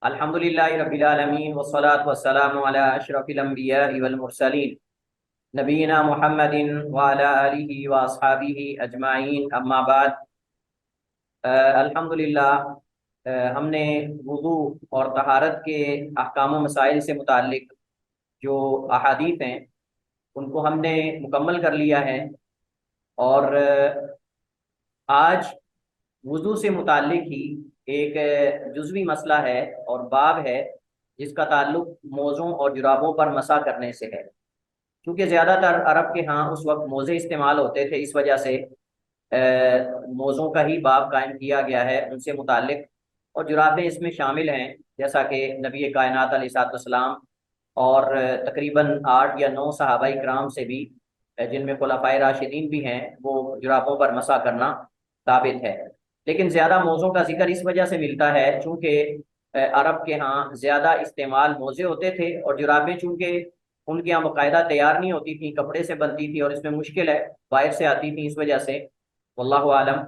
الحمدللہ رب العالمین والصلاة والسلام علی اشرف الانبیاء والمرسلین نبینا محمد وعلی آلہ واصحابہ اجمعین اما بعد۔ الحمدللہ ہم نے وضو اور طہارت کے احکام و مسائل سے متعلق جو احادیث ہیں ان کو ہم نے مکمل کر لیا ہے، اور آج وضو سے متعلق ہی ایک جزوی مسئلہ ہے اور باب ہے جس کا تعلق موزوں اور جرابوں پر مسح کرنے سے ہے۔ کیونکہ زیادہ تر عرب کے ہاں اس وقت موزے استعمال ہوتے تھے، اس وجہ سے موزوں کا ہی باب قائم کیا گیا ہے ان سے متعلق، اور جرابیں اس میں شامل ہیں، جیسا کہ نبی کائنات علیہ الصلوۃ والسلام اور تقریباً 8 یا 9 صحابہ کرام سے بھی، جن میں خلفائے راشدین بھی ہیں، وہ جرابوں پر مسح کرنا ثابت ہے۔ لیکن زیادہ موزوں کا ذکر اس وجہ سے ملتا ہے چونکہ عرب کے ہاں زیادہ استعمال موزے ہوتے تھے، اور جرابیں چونکہ ان کے یہاں باقاعدہ تیار نہیں ہوتی تھیں، کپڑے سے بنتی تھی، اور اس میں مشکل ہے، باہر سے آتی تھی، اس وجہ سے واللہ عالم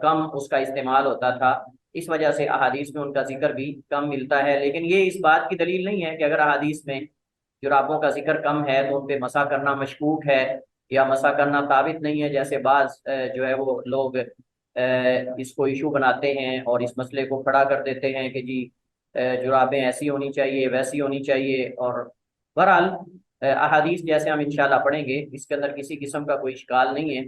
کم اس کا استعمال ہوتا تھا۔ اس وجہ سے احادیث میں ان کا ذکر بھی کم ملتا ہے، لیکن یہ اس بات کی دلیل نہیں ہے کہ اگر احادیث میں جرابوں کا ذکر کم ہے تو ان پہ مسح کرنا مشکوک ہے یا مسح کرنا ثابت نہیں ہے، جیسے بعض جو ہے وہ لوگ اس کو ایشو بناتے ہیں اور اس مسئلے کو کھڑا کر دیتے ہیں کہ جی جرابیں ایسی ہونی چاہیے، ویسی ہونی چاہیے، اور بہرحال احادیث جیسے ہم انشاءاللہ پڑھیں گے اس کے اندر کسی قسم کا کوئی اشکال نہیں ہے۔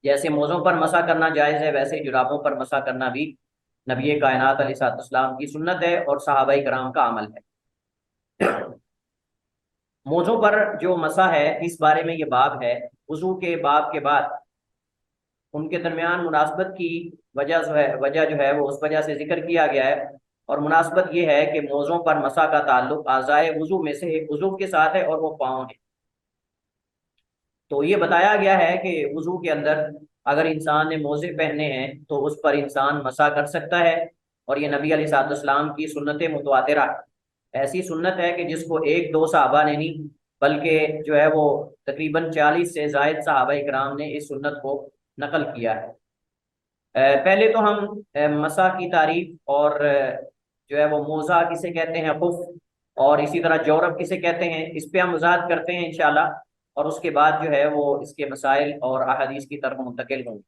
جیسے موزوں پر مسح کرنا جائز ہے، ویسے جرابوں پر مسح کرنا بھی نبی کائنات علیہ الصلوۃ والسلام کی سنت ہے اور صحابہ کرام کا عمل ہے۔ موزوں پر جو مسح ہے اس بارے میں یہ باب ہے، وضو کے باب کے بعد ان کے درمیان مناسبت کی وجہ جو ہے وہ اس وجہ سے ذکر کیا گیا ہے، اور مناسبت یہ ہے کہ موزوں پر مسح کا تعلق اعضائے وضو میں سے ایک عضو کے ساتھ ہے، اور وہ پاؤں ہے۔ تو یہ بتایا گیا ہے کہ وضو کے اندر اگر انسان نے موزے پہنے ہیں تو اس پر انسان مسح کر سکتا ہے، اور یہ نبی علیہ الصلوۃ والسلام کی سنت متواترہ ہے۔ ایسی سنت ہے کہ جس کو ایک دو صحابہ نے نہیں بلکہ جو ہے وہ تقریباً 40 سے زائد صحابہ کرام نے اس سنت کو نقل کیا ہے۔ پہلے تو ہم مسح کی تعریف اور جو ہے وہ موزہ کسے کہتے ہیں، خف، اور اسی طرح جورب کسے کہتے ہیں، اس پہ ہم وضاحت کرتے ہیں انشاءاللہ، اور اس کے بعد جو ہے وہ اس کے مسائل اور احادیث کی طرف منتقل ہوں گے۔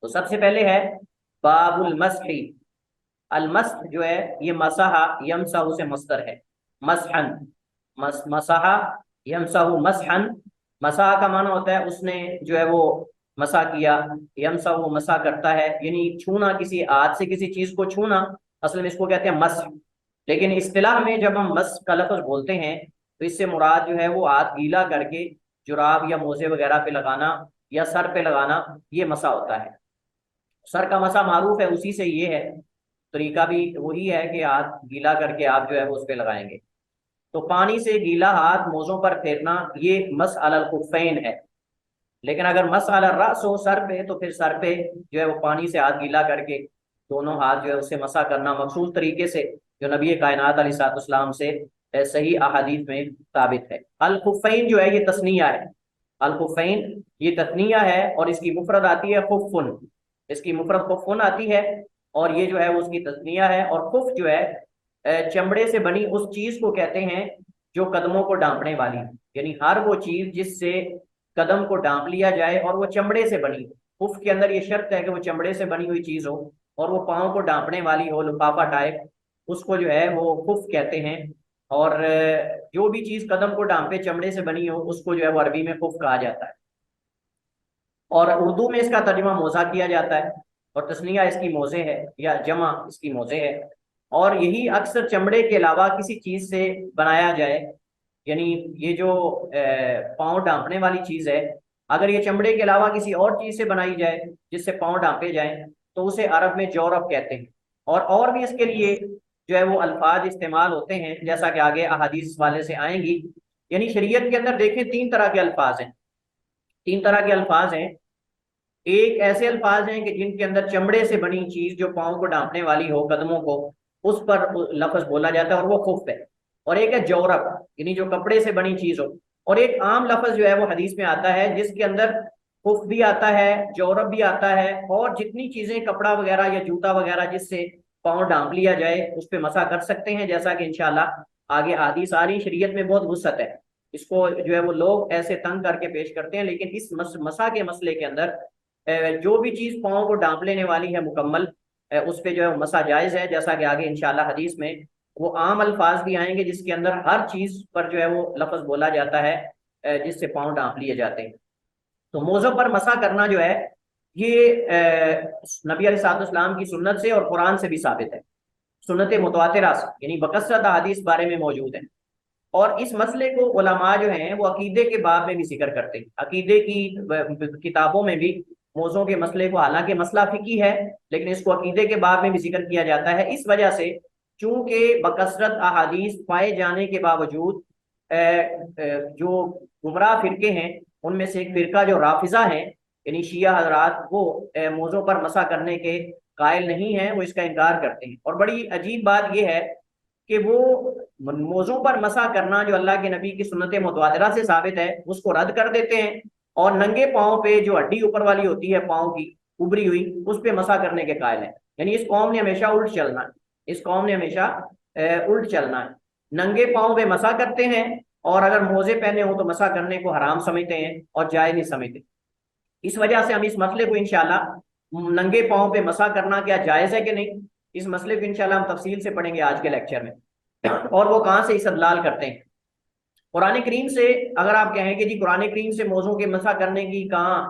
تو سب سے پہلے ہے باب المسح۔ المسح جو ہے یہ مسح یمسح سے مصدر ہے، مسحن، مسح یمسح مسحن، مسح کا معنی ہوتا ہے اس نے جو ہے وہ مسح کیا، یمسح وہ مسح کرتا ہے، یعنی چھونا، کسی ہاتھ سے کسی چیز کو چھونا، اصل میں اس کو کہتے ہیں مسح۔ لیکن اصطلاح میں جب ہم مسح کا لفظ بولتے ہیں تو اس سے مراد جو ہے وہ ہاتھ گیلا کر کے جراب یا موزے وغیرہ پہ لگانا یا سر پہ لگانا، یہ مسح ہوتا ہے۔ سر کا مسح معروف ہے، اسی سے یہ ہے، طریقہ بھی وہی ہے کہ ہاتھ گیلا کر کے آپ جو ہے وہ اس پہ لگائیں گے۔ تو پانی سے گیلا ہاتھ موزوں پر پھیرنا یہ مسح علی الخفین ہے۔ لیکن اگر مسح علی الرأس ہو، سر پہ، تو پھر سر پہ جو ہے وہ پانی سے ہاتھ گیلا کر کے دونوں ہاتھ جو ہے اسے مسح کرنا مخصوص طریقے سے، جو نبی کائنات علیہ الصلوۃ والسلام سے صحیح احادیث میں ثابت ہے۔ الخفین جو ہے یہ تثنیہ ہے، الخفین یہ تثنیہ ہے، اور اس کی مفرد آتی ہے خفن، اس کی مفرد خفن آتی ہے، اور یہ جو ہے اس کی تثنیہ ہے۔ اور خف جو ہے چمڑے سے بنی اس چیز کو کہتے ہیں جو قدموں کو ڈھانپنے والی ہے، یعنی ہر وہ چیز جس سے قدم کو ڈھانپ لیا جائے اور وہ چمڑے سے بنی ہو۔ خف کے اندر یہ شرط ہے کہ وہ چمڑے سے بنی ہوئی چیز ہو اور وہ پاؤں کو ڈھانپنے والی ہو، لفافہ ٹائپ، اس کو جو ہے وہ خف کہتے ہیں۔ اور جو بھی چیز قدم کو ڈھانپے چمڑے سے بنی ہو اس کو جو ہے وہ عربی میں خف کہا جاتا ہے، اور اردو میں اس کا ترجمہ موزہ کیا جاتا ہے، اور تثنیہ اس کی موزے ہے یا جمع اس کی موزے ہے۔ اور یہی اکثر چمڑے کے علاوہ کسی چیز سے بنایا جائے، یعنی یہ جو پاؤں ڈھانپنے والی چیز ہے، اگر یہ چمڑے کے علاوہ کسی اور چیز سے بنائی جائے جس سے پاؤں ڈھانپے جائیں تو اسے عرب میں جورب کہتے ہیں۔ اور بھی اس کے لیے جو ہے وہ الفاظ استعمال ہوتے ہیں، جیسا کہ آگے احادیث والے سے آئیں گی۔ یعنی شریعت کے اندر دیکھیں 3 طرح کے الفاظ ہیں، 3 طرح کے الفاظ ہیں۔ ایک ایسے الفاظ ہیں کہ جن کے اندر چمڑے سے بنی چیز جو پاؤں کو ڈھانپنے والی ہو، قدموں کو، اس پر لفظ بولا جاتا ہے اور وہ خف ہے۔ اور ایک ہے جورب، یعنی جو کپڑے سے بنی چیز ہو۔ اور ایک عام لفظ جو ہے وہ حدیث میں آتا ہے جس کے اندر خف بھی آتا ہے، جورب بھی آتا ہے، اور جتنی چیزیں کپڑا وغیرہ یا جوتا وغیرہ جس سے پاؤں ڈانپ لیا جائے اس پہ مسح کر سکتے ہیں، جیسا کہ انشاءاللہ آگے حدیث آ رہی۔ شریعت میں بہت وسعت ہے، اس کو جو ہے وہ لوگ ایسے تنگ کر کے پیش کرتے ہیں، لیکن اس مسح کے مسئلے کے اندر جو بھی چیز پاؤں کو ڈانپ لینے والی ہے مکمل، اس پہ جو ہے مسح جائز ہے، جیسا کہ آگے انشاءاللہ حدیث میں وہ عام الفاظ بھی آئیں گے جس کے اندر ہر چیز پر جو ہے وہ لفظ بولا جاتا ہے جس سے پاؤں ڈانپ لیے جاتے ہیں۔ تو موزوں پر مسح کرنا جو ہے یہ نبی علیہ الصلوۃ والسلام کی سنت سے اور قرآن سے بھی ثابت ہے، سنت متواترہ سے، یعنی بکثرت احادیث بارے میں موجود ہیں۔ اور اس مسئلے کو علماء جو ہیں وہ عقیدے کے باب میں بھی ذکر کرتے ہیں، عقیدے کی کتابوں میں بھی موضوع کے مسئلے کو، حالانکہ مسئلہ فقہی ہے لیکن اس کو عقیدے کے باب میں بھی ذکر کیا جاتا ہے، اس وجہ سے چونکہ بکثرت احادیث پائے جانے کے باوجود جو گمراہ فرقے ہیں ان میں سے ایک فرقہ جو رافضہ ہیں یعنی شیعہ حضرات، وہ موضوع پر مسح کرنے کے قائل نہیں ہیں، وہ اس کا انکار کرتے ہیں۔ اور بڑی عجیب بات یہ ہے کہ وہ موضوع پر مسح کرنا جو اللہ کے نبی کی سنت متواترہ سے ثابت ہے اس کو رد کر دیتے ہیں، اور ننگے پاؤں پہ جو ہڈی اوپر والی ہوتی ہے پاؤں کی ابری ہوئی اس پہ مسح کرنے کے قائل ہیں۔ یعنی اس قوم نے ہمیشہ الٹ چلنا ہے، اس قوم نے ہمیشہ الٹ چلنا ہے، ننگے پاؤں پہ مسح کرتے ہیں، اور اگر موزے پہنے ہوں تو مسح کرنے کو حرام سمجھتے ہیں اور جائز نہیں سمجھتے۔ اس وجہ سے ہم اس مسئلے کو انشاءاللہ ننگے پاؤں پہ مسح کرنا کیا جائز ہے کہ نہیں، اس مسئلے کو انشاءاللہ ہم تفصیل سے پڑھیں گے آج کے لیکچر میں، اور وہ کہاں سے استدلال کرتے ہیں۔ قرآن کریم سے اگر آپ کہیں کہ جی قرآن کریم سے موضوع کے مسح کرنے کی کہاں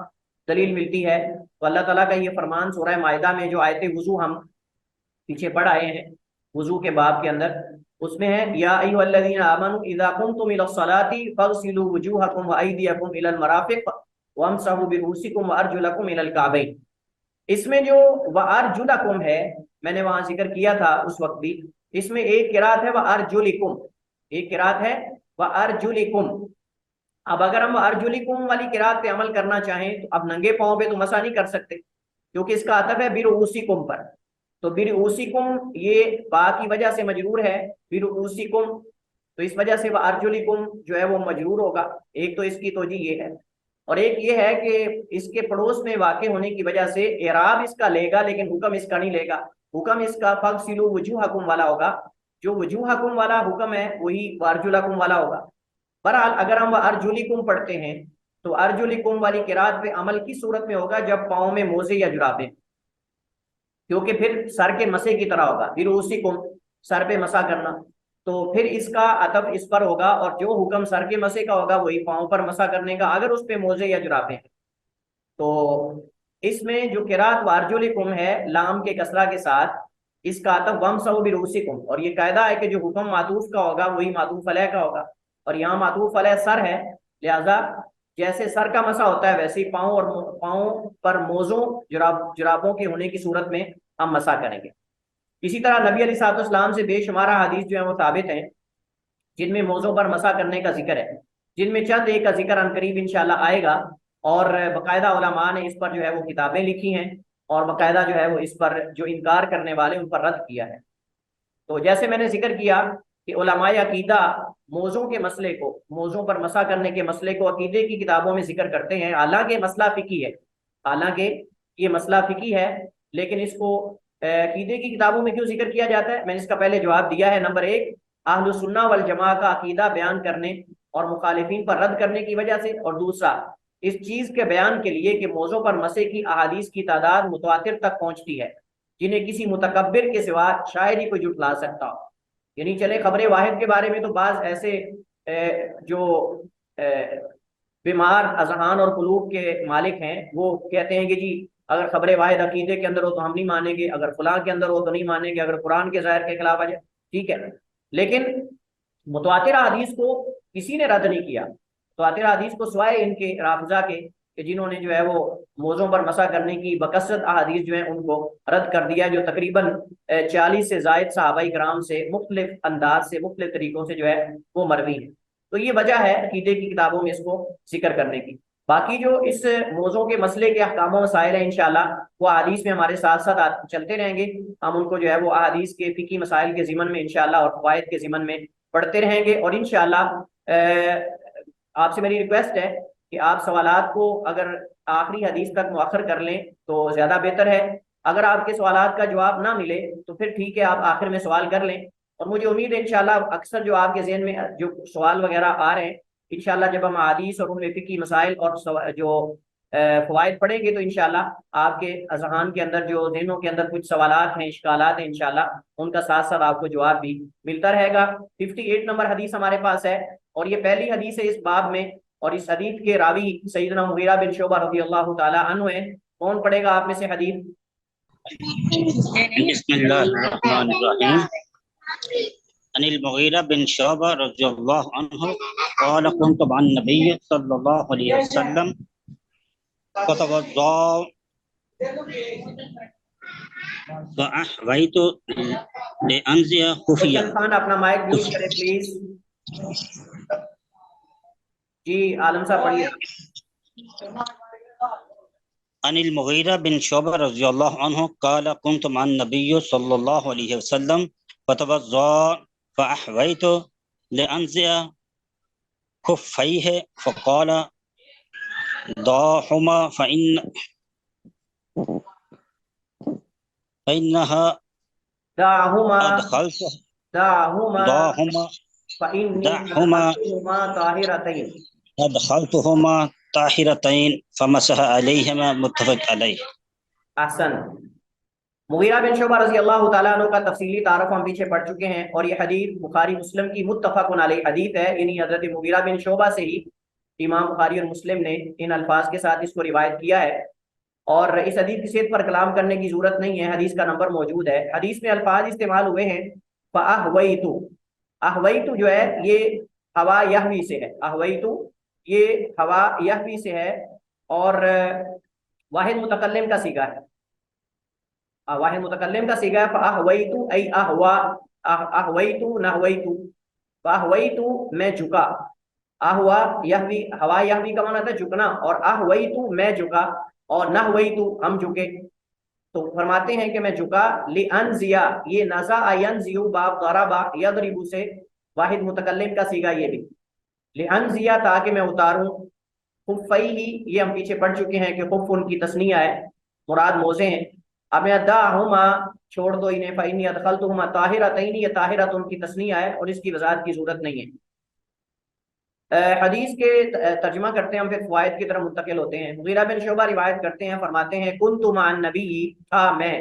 دلیل ملتی ہے، تو اللہ تعالیٰ کا یہ فرمان سورہ مائدہ میں جو آیت وضو ہم پیچھے پڑھ آئے ہیں وضو کے باب کے اندر، اس میں ہے یا ایھا الذین آمنوا اذا قمتم الی الصلاۃ فاغسلوا وجوہکم وایدیکم الی المرافق وامسحوا برؤوسکم وارجلکم الی الکعبین۔ اس میں جو وارجلکم ہے، میں نے وہاں ذکر کیا تھا اس وقت بھی، اس میں ایک قرات ہے وارجلکم، ایک قرات ہے وارجلکم۔ اب اگر ہم ارجلکم والی قرات پہ عمل کرنا چاہیں تو اب ننگے پاؤں پہ تو مسح نہیں کر سکتے کیونکہ اس کا عطف ہے برؤوسکم پر، تو برؤوسکم یہ با کی وجہ سے مجرور ہے، برؤوسکم، تو اس وجہ سے وارجلکم جو ہے وہ مجرور ہوگا۔ ایک تو اس کی توجہ یہ ہے، اور ایک یہ ہے کہ اس کے پڑوس میں واقع ہونے کی وجہ سے اعراب اس کا لے گا لیکن حکم اس کا نہیں لے گا، حکم اس کا فاغسلوا وجوہکم والا ہوگا، جو وجوہکم والا حکم ہے وہی وارجلکم والا ہوگا۔ بہرحال اگر ہم ارجلکم پڑھتے ہیں تو ارجلکم والی قرات پہ عمل کی صورت میں ہوگا جب پاؤں میں موزے یا جرابیں، کیونکہ پھر سر کے مسے کی طرح ہوگا، برؤوسکم سر پہ مسح کرنا، تو پھر اس کا عطف اس پر ہوگا، اور جو حکم سر کے مسے کا ہوگا وہی پاؤں پر مسح کرنے کا اگر اس پہ موزے یا جرابیں ہیں۔ تو اس میں جو قرات وارجلکم ہے لام کے کسرہ کے ساتھ، اس کا عطف وامسحوا برؤوسکم، اور یہ قاعدہ ہے کہ جو حکم معطوف کا ہوگا وہی معطوف علیہ کا ہوگا، اور یہاں معطوف علیہ سر ہے، لہذا جیسے سر کا مسح ہوتا ہے ویسے ہی پاؤں پر موزوں جرابوں کے ہونے کی صورت میں ہم مسح کریں گے۔ اسی طرح نبی علیہ الصلوۃ والسلام سے بے شمار حدیث جو ہیں وہ ثابت ہیں جن میں موضوع پر مسح کرنے کا ذکر ہے، جن میں چند ایک کا ذکر عنقریب انشاءاللہ آئے گا، اور باقاعدہ علماء نے اس پر جو ہے وہ کتابیں لکھی ہیں، اور باقاعدہ جو ہے وہ اس پر جو انکار کرنے والے ان پر رد کیا ہے۔ تو جیسے میں نے ذکر کیا کہ علماء عقیدہ موضوع کے مسئلے کو، موضوع پر مسح کرنے کے مسئلے کو عقیدے کی کتابوں میں ذکر کرتے ہیں، حالانکہ مسئلہ فقہی ہے، حالانکہ یہ مسئلہ فقہی ہے، لیکن اس کو عقیدے کی کتابوں میں کیوں ذکر کیا جاتا ہے؟ میں نے اس کا پہلے جواب دیا ہے۔ نمبر ایک، اہل السنہ والجماعہ کا عقیدہ بیان کرنے اور مخالفین پر رد کرنے کی وجہ سے، اور دوسرا اس چیز کے بیان کے لیے کہ موضوع پر مسح کی احادیث کی تعداد متواتر تک پہنچتی ہے جنہیں کسی متکبر کے سوا شاید ہی کوئی جھٹلا سکتا ہو۔ یعنی چلے خبر واحد کے بارے میں تو بعض ایسے جو بیمار اذہان اور قلوب کے مالک ہیں وہ کہتے ہیں کہ جی اگر خبر واحد عقیدے کے اندر ہو تو ہم نہیں مانیں گے، اگر فلاں کے اندر ہو تو نہیں مانیں گے، اگر قرآن کے ظاہر کے خلاف آ جائے ٹھیک ہے، لیکن متواتر حدیث کو کسی نے رد نہیں کیا۔ متواتر حدیث کو سوائے ان کے رافضہ کے کہ جنہوں نے جو ہے وہ موضوع پر مسح کرنے کی بکثرت احادیث جو ہیں ان کو رد کر دیا، جو تقریباً 40 سے زائد صحابہ کرام سے مختلف انداز سے مختلف طریقوں سے جو ہے وہ مروی ہیں۔ تو یہ وجہ ہے عقیدے کی کتابوں میں اس کو ذکر کرنے کی۔ باقی جو اس موضوع کے مسئلے کے احکام و مسائل ہیں انشاءاللہ وہ احادیث میں ہمارے ساتھ ساتھ چلتے رہیں گے، ہم ان کو جو ہے وہ احادیث کے فقہی مسائل کے ضمن میں انشاءاللہ اور فوائد کے ضمن میں پڑھتے رہیں گے، اور انشاءاللہ آپ سے میری ریکویسٹ ہے کہ آپ سوالات کو اگر آخری حدیث تک مؤخر کر لیں تو زیادہ بہتر ہے، اگر آپ کے سوالات کا جواب نہ ملے تو پھر ٹھیک ہے، آپ آخر میں سوال کر لیں، اور مجھے امید ہے انشاءاللہ اکثر جو آپ کے ذہن میں جو سوال وغیرہ آ رہے ہیں، انشاءاللہ جب ہم حدیث اور ان میں فقہی مسائل اور جو فوائد پڑھیں گے تو انشاءاللہ آپ کے اذہان کے اندر، جو ذہنوں کے اندر کچھ سوالات ہیں، اشکالات ہیں، انشاءاللہ ان کا ساتھ ساتھ آپ کو جواب بھی ملتا رہے گا۔ 58 نمبر حدیث ہمارے پاس ہے، اور یہ پہلی حدیث ہے اس باب میں، اور اس حدیث کے راوی سیدنا مغیرہ بن شعبہ رضی اللہ تعالی عنہ ہیں۔ کون پڑھے گا آپ میں سے حدیث؟ بسم اللہ الرحمن الرحیم۔ عن المغیرہ بن شعبہ رضی اللہ عنہ قال كنت مع النبی صلی اللہ علیہ وسلم فتوضأ فأحويت لأنزع خفيا۔ روشن خان اپنا مائک میوٹ کرے پلیز۔ جی عالم صاحب پڑھیے۔ عن المغیرہ بن شعبہ رضی اللہ عنہ قال كنت مع النبی صلی اللہ علیہ وسلم فتوضأ فأحويت لأنزع خفيه فقال ضعهما فإنها دعهما ضعهما فإني دعهما أدخلتهما طاهرتين أدخلتهما طاهرتين فمسح عليهما متفق علیہ۔ احسن۔ مغیرہ بن شعبہ رضی اللہ تعالیٰ عنہ کا تفصیلی تعارف ہم پیچھے پڑھ چکے ہیں، اور یہ حدیث بخاری مسلم کی متفق علیہ حدیث ہے، یعنی حضرت مغیرہ بن شعبہ سے ہی امام بخاری اور مسلم نے ان الفاظ کے ساتھ اس کو روایت کیا ہے، اور اس حدیث کی صحت پر کلام کرنے کی ضرورت نہیں ہے، حدیث کا نمبر موجود ہے۔ حدیث میں الفاظ استعمال ہوئے ہیں فَأَحْوَيْتُ، احویتو جو ہے یہ ہوا یحوی سے ہے، احویتو یہ ہوا یحوی سے ہے، اور واحد متکلم کا صیغہ ہے، واحد متکلم کا صیغہ ہے۔ فاحویتو ای احوا، احویتو نحویتو، فاحویتو میں جھکا، احوا یحوی، ہوا یحوی کا معنی تھا جھکنا، اور احویتو میں جھکا، اور نحویتو ہم جھکے، تو فرماتے ہیں کہ میں جھکا لانزیا، یہ نزا ینزیو باب ضربا یضرب سے واحد متکلم کا صیغہ یہ بھی، لانزیا تاکہ میں اتاروں، خفیہ یہ ہم پیچھے پڑھ چکے ہیں کہ خف ان کی تثنیہ ہے، مراد موزے ہیں۔ اب میں دعہما چھوڑ دو انہیں، فإنی ادخلتہما طاہرتین، یہ طاہرت ان کی تثنیہ ہے اور اس کی وضاحت کی ضرورت نہیں ہے۔ حدیث کے ترجمہ کرتے ہیں ہم، پھر فوائد کی طرف منتقل ہوتے ہیں۔ مغیرہ بن شعبہ روایت کرتے ہیں، فرماتے ہیں کنت مع النبی، تھا میں،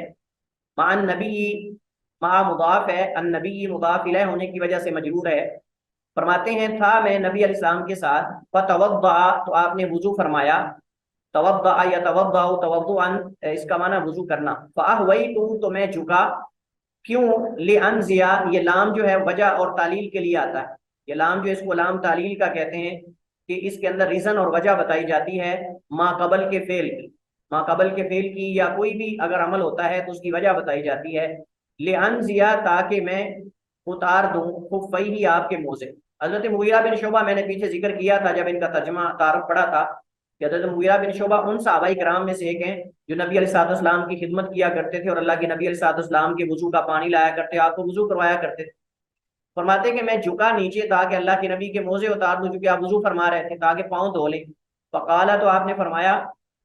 مع النبی، مع مضاف ہے، النبی مضاف الیہ ہونے کی وجہ سے مجرور ہے، فرماتے ہیں تھا میں نبی علیہ السلام کے ساتھ، فتوضأ تو آپ نے وضو فرمایا، توضأ یتوضأ توضؤا اس کا معنی وضو کرنا، فاحویت تو میں جھکا، کیوں، لانزیا یہ لام جو ہے وجہ اور تعلیل کے لیے آتا ہے، یہ لام جو اس کو لام تعلیل کا کہتے ہیں کہ اس کے اندر ریزن اور وجہ بتائی جاتی ہے ما قبل کے فعل کی، ما قبل کے فعل کی یا کوئی بھی اگر عمل ہوتا ہے تو اس کی وجہ بتائی جاتی ہے، لانزیا تاکہ میں اتار دوں، خفیہ آپ کے موزے۔ حضرت مغیرہ بن شعبہ میں نے پیچھے ذکر کیا تھا جب ان کا ترجمہ تعارف پڑھا تھا کہ حضرت مغیرہ بن شعبہ ان صحابہ کرام میں سے ایک ہیں جو نبی علیہ الصلوۃ والسلام کی خدمت کیا کرتے تھے، اور اللہ کے نبی علیہ الصلوۃ والسلام کے وضو کا پانی لایا کرتے، آپ کو وضو کروایا کرتے تھے۔ فرماتے کہ میں جھکا نیچے تاکہ اللہ کے نبی کے موزے اتار دوں، چونکہ آپ وضو فرما رہے تھے، تاکہ پاؤں دھو لیں۔ فقالا تو آپ نے فرمایا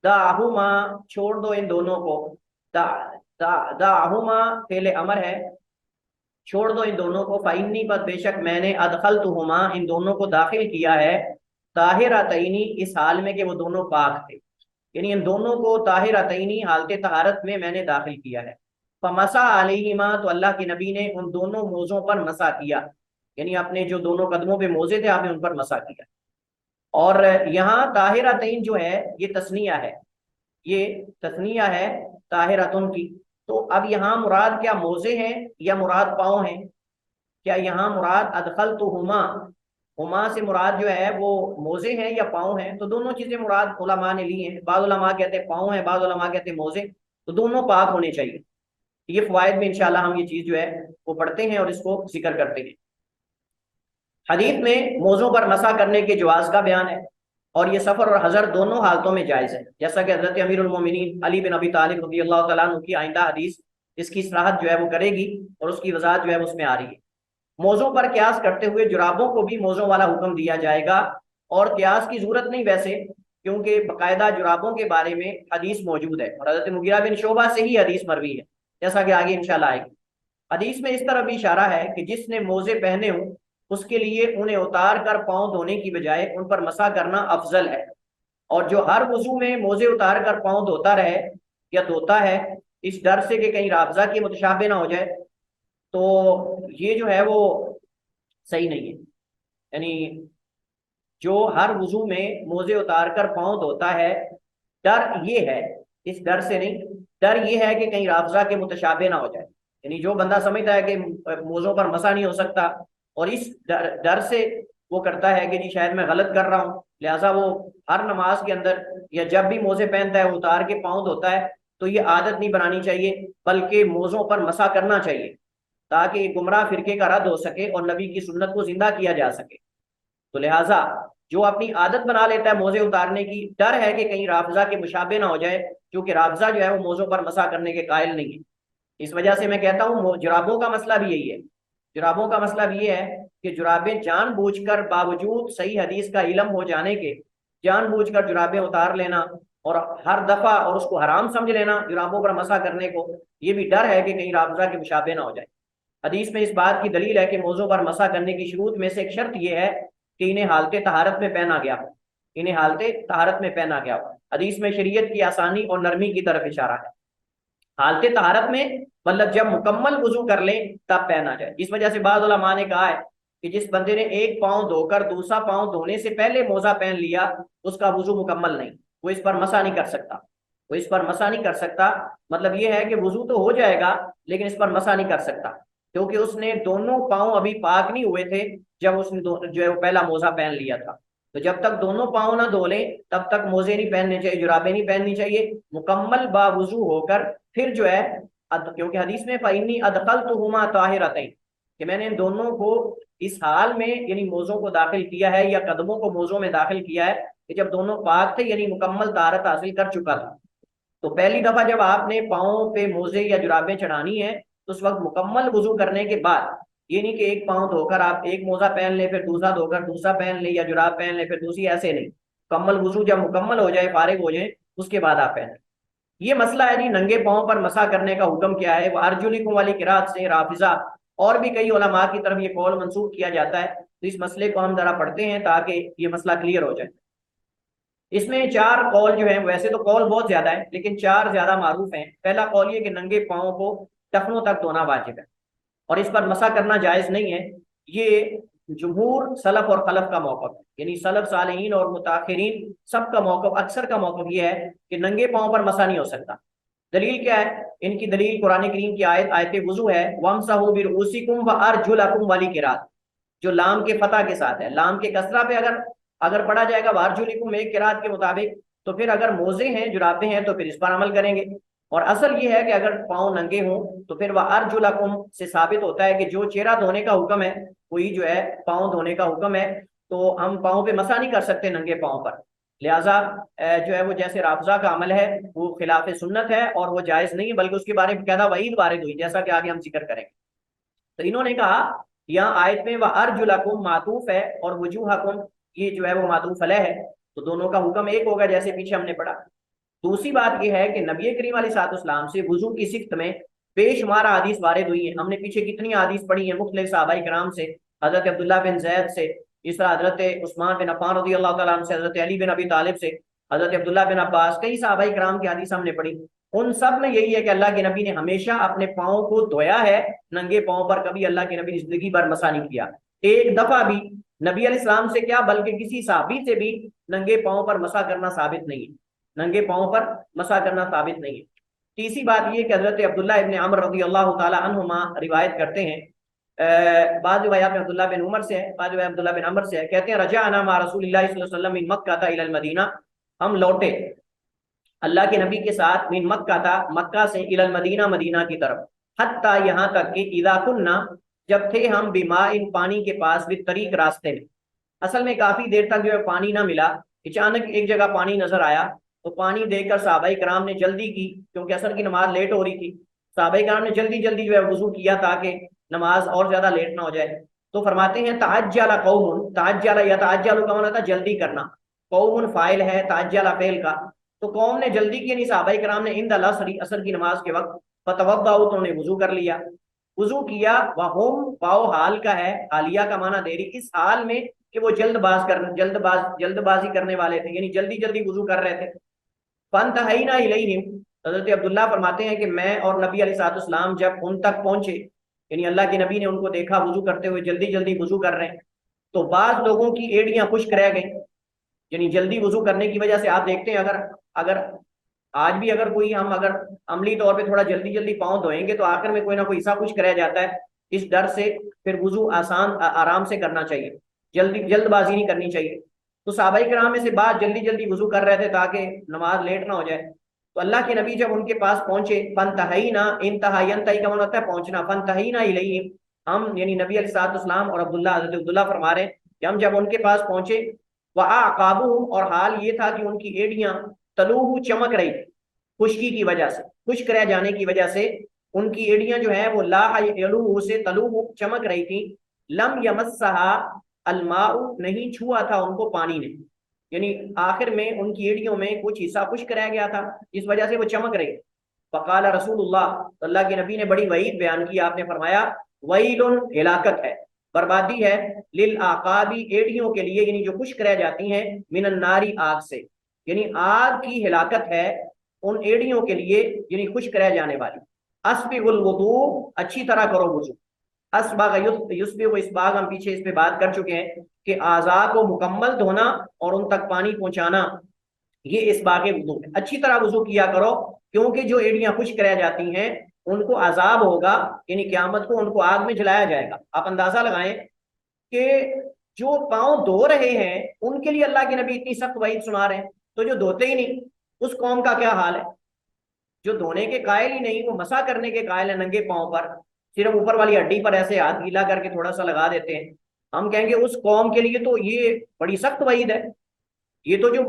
دعہما چھوڑ دو ان دونوں کو، دعہما فعل امر ہے، چھوڑ دو ان دونوں کو، فإنی بس بے شک میں نے ادخلتہما ان دونوں کو داخل کیا ہے، طاہرتینی اس حال میں کہ وہ دونوں پاک تھے، یعنی ان دونوں کو طاہرتینی حالت طہارت میں نے داخل کیا ہے۔ فمسح علیہما تو اللہ کے نبی نے ان دونوں موزوں پر مسح کیا، یعنی اپنے جو دونوں قدموں پہ موزے تھے آپ نے ان پر مسح کیا۔ اور یہاں طاہرتین جو ہے یہ تثنیہ ہے، یہ تثنیہ ہے طاہرتن کی، تو اب یہاں مراد کیا موزے ہیں یا مراد پاؤں ہیں؟ کیا یہاں مراد ادخلتہما، ہما سے مراد جو ہے وہ موزے ہیں یا پاؤں ہیں؟ تو دونوں چیزیں مراد علماء نے لی ہیں، بعض علماء کہتے ہیں پاؤں ہیں، بعض علماء کہتے ہیں موزے، تو دونوں پاک ہونے چاہیے۔ یہ فوائد میں انشاءاللہ ہم یہ چیز جو ہے وہ پڑھتے ہیں اور اس کو ذکر کرتے ہیں۔ حدیث میں موزوں پر مسح کرنے کے جواز کا بیان ہے، اور یہ سفر اور حضر دونوں حالتوں میں جائز ہے، جیسا کہ حضرت امیر المومنین علی بن ابی طالب رضی اللہ تعالیٰ عنہ کی آئندہ حدیث اس کی صراحت جو ہے وہ کرے گی، اور اس کی وضاحت جو ہے اس میں آ رہی ہے۔ موزوں پر قیاس کرتے ہوئے جرابوں کو بھی موزوں والا حکم دیا جائے گا، اور قیاس کی ضرورت نہیں ویسے، کیونکہ باقاعدہ جرابوں کے بارے میں حدیث موجود ہے، اور حضرت مغیرہ بن شعبہ سے ہی حدیث مروی ہے، جیسا کہ آگے انشاءاللہ آئے گی۔ حدیث میں اس طرح بھی اشارہ ہے کہ جس نے موزے پہنے ہوں اس کے لیے انہیں اتار کر پاؤں دھونے کی بجائے ان پر مسح کرنا افضل ہے، اور جو ہر وضو میں موزے اتار کر پاؤں دھوتا رہے یا دھوتا ہے اس ڈر سے کہ کہیں رافضہ کے متشابہ نہ ہو جائے، تو یہ جو ہے وہ صحیح نہیں ہے۔ یعنی جو ہر وضو میں موزے اتار کر پاؤں دھوتا ہے، ڈر یہ ہے، اس ڈر سے نہیں، ڈر یہ ہے کہ کہیں رافضہ کے متشابہ نہ ہو جائے۔ یعنی جو بندہ سمجھتا ہے کہ موزوں پر مسا نہیں ہو سکتا اور اس ڈر سے وہ کرتا ہے کہ جی شاید میں غلط کر رہا ہوں، لہٰذا وہ ہر نماز کے اندر یا جب بھی موزے پہنتا ہے وہ اتار کے پاؤں دھوتا ہے، تو یہ عادت نہیں بنانی چاہیے، بلکہ موزوں پر مسا کرنا چاہیے تاکہ گمراہ فرقے کا رد ہو سکے اور نبی کی سنت کو زندہ کیا جا سکے۔ تو لہٰذا جو اپنی عادت بنا لیتا ہے موزے اتارنے کی، ڈر ہے کہ کہیں رافضہ کے مشابہ نہ ہو جائے، کیونکہ رافضہ جو ہے وہ موزوں پر مسا کرنے کے قائل نہیں ہے۔ اس وجہ سے میں کہتا ہوں جرابوں کا مسئلہ بھی یہی ہے، جرابوں کا مسئلہ بھی یہ ہے کہ جرابیں جان بوجھ کر باوجود صحیح حدیث کا علم ہو جانے کے جان بوجھ کر جرابیں اتار لینا اور ہر دفعہ اور اس کو حرام سمجھ لینا جرابوں پر مسا کرنے کو، یہ بھی ڈر ہے کہ کہیں رافضہ کے مشابہ نہ ہو جائے۔ حدیث میں اس بات کی دلیل ہے کہ موضوع پر مسا کرنے کی شروط میں سے ایک شرط یہ ہے کہ انہیں حالت طہارت میں پہنا گیا ہو، انہیں حالت طہارت میں پہنا گیا ہو۔ حدیث میں شریعت کی آسانی اور نرمی کی طرف اشارہ ہے۔ حالت طہارت میں مطلب جب مکمل وضو کر لیں تب پہنا جائے۔ اس وجہ سے بعض علماء نے کہا ہے کہ جس بندے نے ایک پاؤں دھو کر دوسرا پاؤں دھونے سے پہلے موزہ پہن لیا اس کا وضو مکمل نہیں، وہ اس پر مسا نہیں کر سکتا، وہ اس پر مسا نہیں کر سکتا۔ مطلب یہ ہے کہ وضو تو ہو جائے گا لیکن اس پر مسا نہیں کر سکتا، کیونکہ اس نے دونوں پاؤں ابھی پاک نہیں ہوئے تھے جب اس نے جو ہے وہ پہلا موزہ پہن لیا تھا۔ تو جب تک دونوں پاؤں نہ دھو لیں تب تک موزے نہیں پہننے چاہیے، جرابیں نہیں پہننی چاہیے، مکمل باوضو ہو کر پھر جو ہے، کیونکہ حدیث میں فَإِنِّي أَدْخَلْتُهُمَا طَاهِرَتَيْنِ کہ میں نے ان دونوں کو اس حال میں یعنی موزوں کو داخل کیا ہے یا قدموں کو موزوں میں داخل کیا ہے کہ جب دونوں پاک تھے، یعنی مکمل طہارت حاصل کر چکا تھا۔ تو پہلی دفعہ جب آپ نے پاؤں پہ موزے یا جرابیں چڑھانی ہے تو اس وقت مکمل وضو کرنے کے بعد، یہ نہیں کہ ایک پاؤں دھو کر آپ ایک موزہ پہن لیں پھر دوسرا دھو کر دوسرا پہن لیں یا جراب پہن لیں پھر دوسری، ایسے نہیں، مکمل وضو جب مکمل ہو جائے، فارغ ہو جائے، اس کے بعد آپ پہنیں۔ یہ مسئلہ ہے جی ننگے پاؤں پر مسح کرنے کا حکم کیا ہے، وہ ارجلکم والی قرات سے رافضہ اور بھی کئی علماء کی طرف یہ قول منسوخ کیا جاتا ہے۔ تو اس مسئلے کو ہم ذرا پڑھتے ہیں تاکہ یہ مسئلہ کلیئر ہو جائے۔ اس میں چار قول جو ہیں، ویسے تو قول بہت زیادہ ہے لیکن چار زیادہ معروف ہیں۔ پہلا قول یہ کہ ننگے پاؤں کو ٹخنوں تک دھونا واجب ہے اور اس پر مسح کرنا جائز نہیں ہے۔ یہ جمہور سلف اور خلف کا موقف ہے، یعنی سلف صالحین اور متاخرین سب کا موقف، اکثر کا موقف یہ ہے کہ ننگے پاؤں پر مسح نہیں ہو سکتا۔ دلیل کیا ہے؟ ان کی دلیل قرآن کریم کی آیت وضو ہے، وَامْسَحُوا بِرُؤُوسِكُمْ وَأَرْجُلَكُمْ والی قرات، جو لام کے فتح کے ساتھ ہے۔ لام کے کسرہ پہ اگر پڑھا جائے گا وَأَرْجُلِكُمْ ایک قرات کے مطابق، تو پھر اگر موزے ہیں جرابیں ہیں تو پھر اس پر عمل کریں گے، اور اصل یہ ہے کہ اگر پاؤں ننگے ہوں تو پھر وَأَرْجُلَكُمْ سے ثابت ہوتا ہے کہ جو چہرہ دھونے کا حکم ہے وہی جو ہے پاؤں دھونے کا حکم ہے، تو ہم پاؤں پہ مسح نہیں کر سکتے ننگے پاؤں پر۔ لہٰذا جو ہے وہ جیسے رافضہ کا عمل ہے وہ خلاف سنت ہے اور وہ جائز نہیں ہے، بلکہ اس کے بارے میں قاعدہ وعید وارد ہوئی، جیسا کہ آگے ہم ذکر کریں گے۔ تو انہوں نے کہا یہاں آیت میں وَأَرْجُلَكُمْ معطوف ہے اور وجوہکم یہ جو ہے وہ معطوف علیہ ہے، تو دونوں کا حکم ایک ہوگا جیسے پیچھے ہم نے پڑھا۔ دوسری بات یہ ہے کہ نبی کریم علیہ الصلوۃ والسلام سے وضو کی صفت میں بے شمار حدیث وارد ہوئی ہیں۔ ہم نے پیچھے کتنی حدیث پڑھی ہیں مختلف صحابہ کرام سے، حضرت عبداللہ بن زید سے، اس طرح حضرت عثمان بن عفان رضی اللہ تعالیٰ عنہ سے، حضرت علی بن ابی طالب سے، حضرت عبداللہ بن عباس، کئی صحابہ کرام کی حدیث ہم نے پڑھی۔ ان سب میں یہی ہے کہ اللہ کے نبی نے ہمیشہ اپنے پاؤں کو دھویا ہے، ننگے پاؤں پر کبھی اللہ کے نبی نے زندگی بھر مسح نہیں کیا۔ ایک دفعہ بھی نبی علیہ السلام سے کیا بلکہ کسی صحابی سے بھی ننگے پاؤں پر مسح کرنا ثابت نہیں ہے، ننگے پاؤں پر مسح کرنا ثابت نہیں ہے۔ تیسری بات یہ کہ حضرت عبداللہ ابن عمر رضی اللہ تعالی عنہما روایت کرتے ہیں، بعض روایات میں عبداللہ بن عمر سے ہے، بعض روایات عبداللہ بن عمر سے ہے، کہتے ہیں رجعنا مع رسول اللہ صلی اللہ علیہ وسلم من مکہ الی المدینہ، ہم لوٹے اللہ کے نبی کے ساتھ من مکہ تھا، مکہ سے الی المدینہ، مدینہ کی طرف، حتی یہاں تک کہ اذا کننا جب تھے ہم بماء پانی کے پاس بالطریق راستے میں۔ اصل میں کافی دیر تک جو ہے پانی نہ ملا، اچانک ایک جگہ پانی نظر آیا تو پانی دیکھ کر صحابہ کرام نے جلدی کی، کیونکہ عصر کی نماز لیٹ ہو رہی تھی، صحابہ کرام نے جلدی جلدی جو ہے وضو کیا تاکہ نماز اور زیادہ لیٹ نہ ہو جائے۔ تو فرماتے ہیں تعجل قوم، تعجل یا تعجل کا معنی تھا جلدی کرنا، قوم فائل ہے تعجل فعل کا، تو قوم نے جلدی کی، یعنی صحابہ کرام نے عند العصر عصر کی نماز کے وقت، فتوضؤ تو نے وضو کر لیا، وضو کیا، وہم واو حال کا ہے، حالیہ کا معنی دیری، اس حال میں کہ وہ جلد بازی کرنے والے تھے، یعنی جلدی جلدی وضو کر رہے تھے۔ فانتہینا الیہم، حضرت عبداللہ فرماتے ہیں کہ میں اور نبی علیہ الصلوۃ والسلام جب ان تک پہنچے، یعنی اللہ کے نبی نے ان کو دیکھا وضو کرتے ہوئے، جلدی جلدی وضو کر رہے ہیں، تو بعض لوگوں کی ایڑیاں خشک رہ گئیں، یعنی جلدی وضو کرنے کی وجہ سے آپ دیکھتے ہیں اگر آج بھی اگر کوئی ہم اگر عملی طور پہ تھوڑا جلدی جلدی پاؤں دھوئیں گے تو آخر میں کوئی نہ کوئی حصہ خشک رہ جاتا ہے، اس ڈر سے پھر وضو آرام سے کرنا چاہیے، جلد بازی نہیں کرنی چاہیے۔ تو صحابہ کرام میں سے بعض جلدی جلدی وضو کر رہے تھے تاکہ نماز لیٹ نہ ہو جائے، تو اللہ کے نبی جب ان کے پاس پہنچے، فانتہینا، انتہا ینتہی کا مطلب ہوتا ہے پہنچنا، فانتہینا الیہم، ہم یعنی نبی علیہ الصلوۃ والسلام اور حضرت عبداللہ فرما رہے ہیں کہ ہم جب ان کے پاس پہنچے، وَأَعْقَابُهُمْ، اور حال یہ تھا کہ ان کی ایڑیاں تلوہ چمک رہی تھی، خشکی کی وجہ سے، خشک رہ جانے کی وجہ سے ان کی ایڑیاں جو ہیں وہ لاح یلوہ سے تلوہ چمک رہی تھی، لم یمسھا الماء، نہیں چھوا تھا ان کو پانی نے، یعنی آخر میں ان کی ایڑیوں میں کچھ حصہ خشک رہ گیا تھا جس وجہ سے وہ چمک رہی۔ فقال رسول اللہ، اللہ کے نبی نے بڑی وعید بیان کی، آپ نے فرمایا ویل، ہلاکت ہے، بربادی ہے، للعقابی، ایڑیوں کے لیے، یعنی جو خشک رہ جاتی ہیں، من الناری، آگ سے، یعنی آگ کی ہلاکت ہے ان ایڑیوں کے لیے، یعنی خشک رہ جانے والی۔ اسبغ الوضوء، اچھی طرح کرو وضو، اسبغ یسبغ، اس باغ ہم پیچھے اس پہ بات کر چکے ہیں کہ اعضاء کو مکمل دھونا اور ان تک پانی پہنچانا، یہ اس باغ وضو ہے، اچھی طرح وضو کیا کرو، کیونکہ جو ایڑیاں خشک رہ جاتی ہیں ان کو عذاب ہوگا، یعنی قیامت کو ان کو آگ میں جلایا جائے گا۔ آپ اندازہ لگائیں کہ جو پاؤں دھو رہے ہیں ان کے لیے اللہ کے نبی اتنی سخت وعید سنا رہے ہیں، تو جو دھوتے ہی نہیں اس قوم کا کیا حال ہے؟ جو دھونے کے قائل ہی نہیں، وہ مسح کرنے کے قائل ہیں ننگے پاؤں پر، صرف اوپر والی ہڈی پر ایسے ہاتھ گیلا کر کے تھوڑا سا لگا دیتے ہیں، ہم کہیں گے اس قوم کے لیے تو یہ بڑی سخت وعید ہے۔ یہ تو جو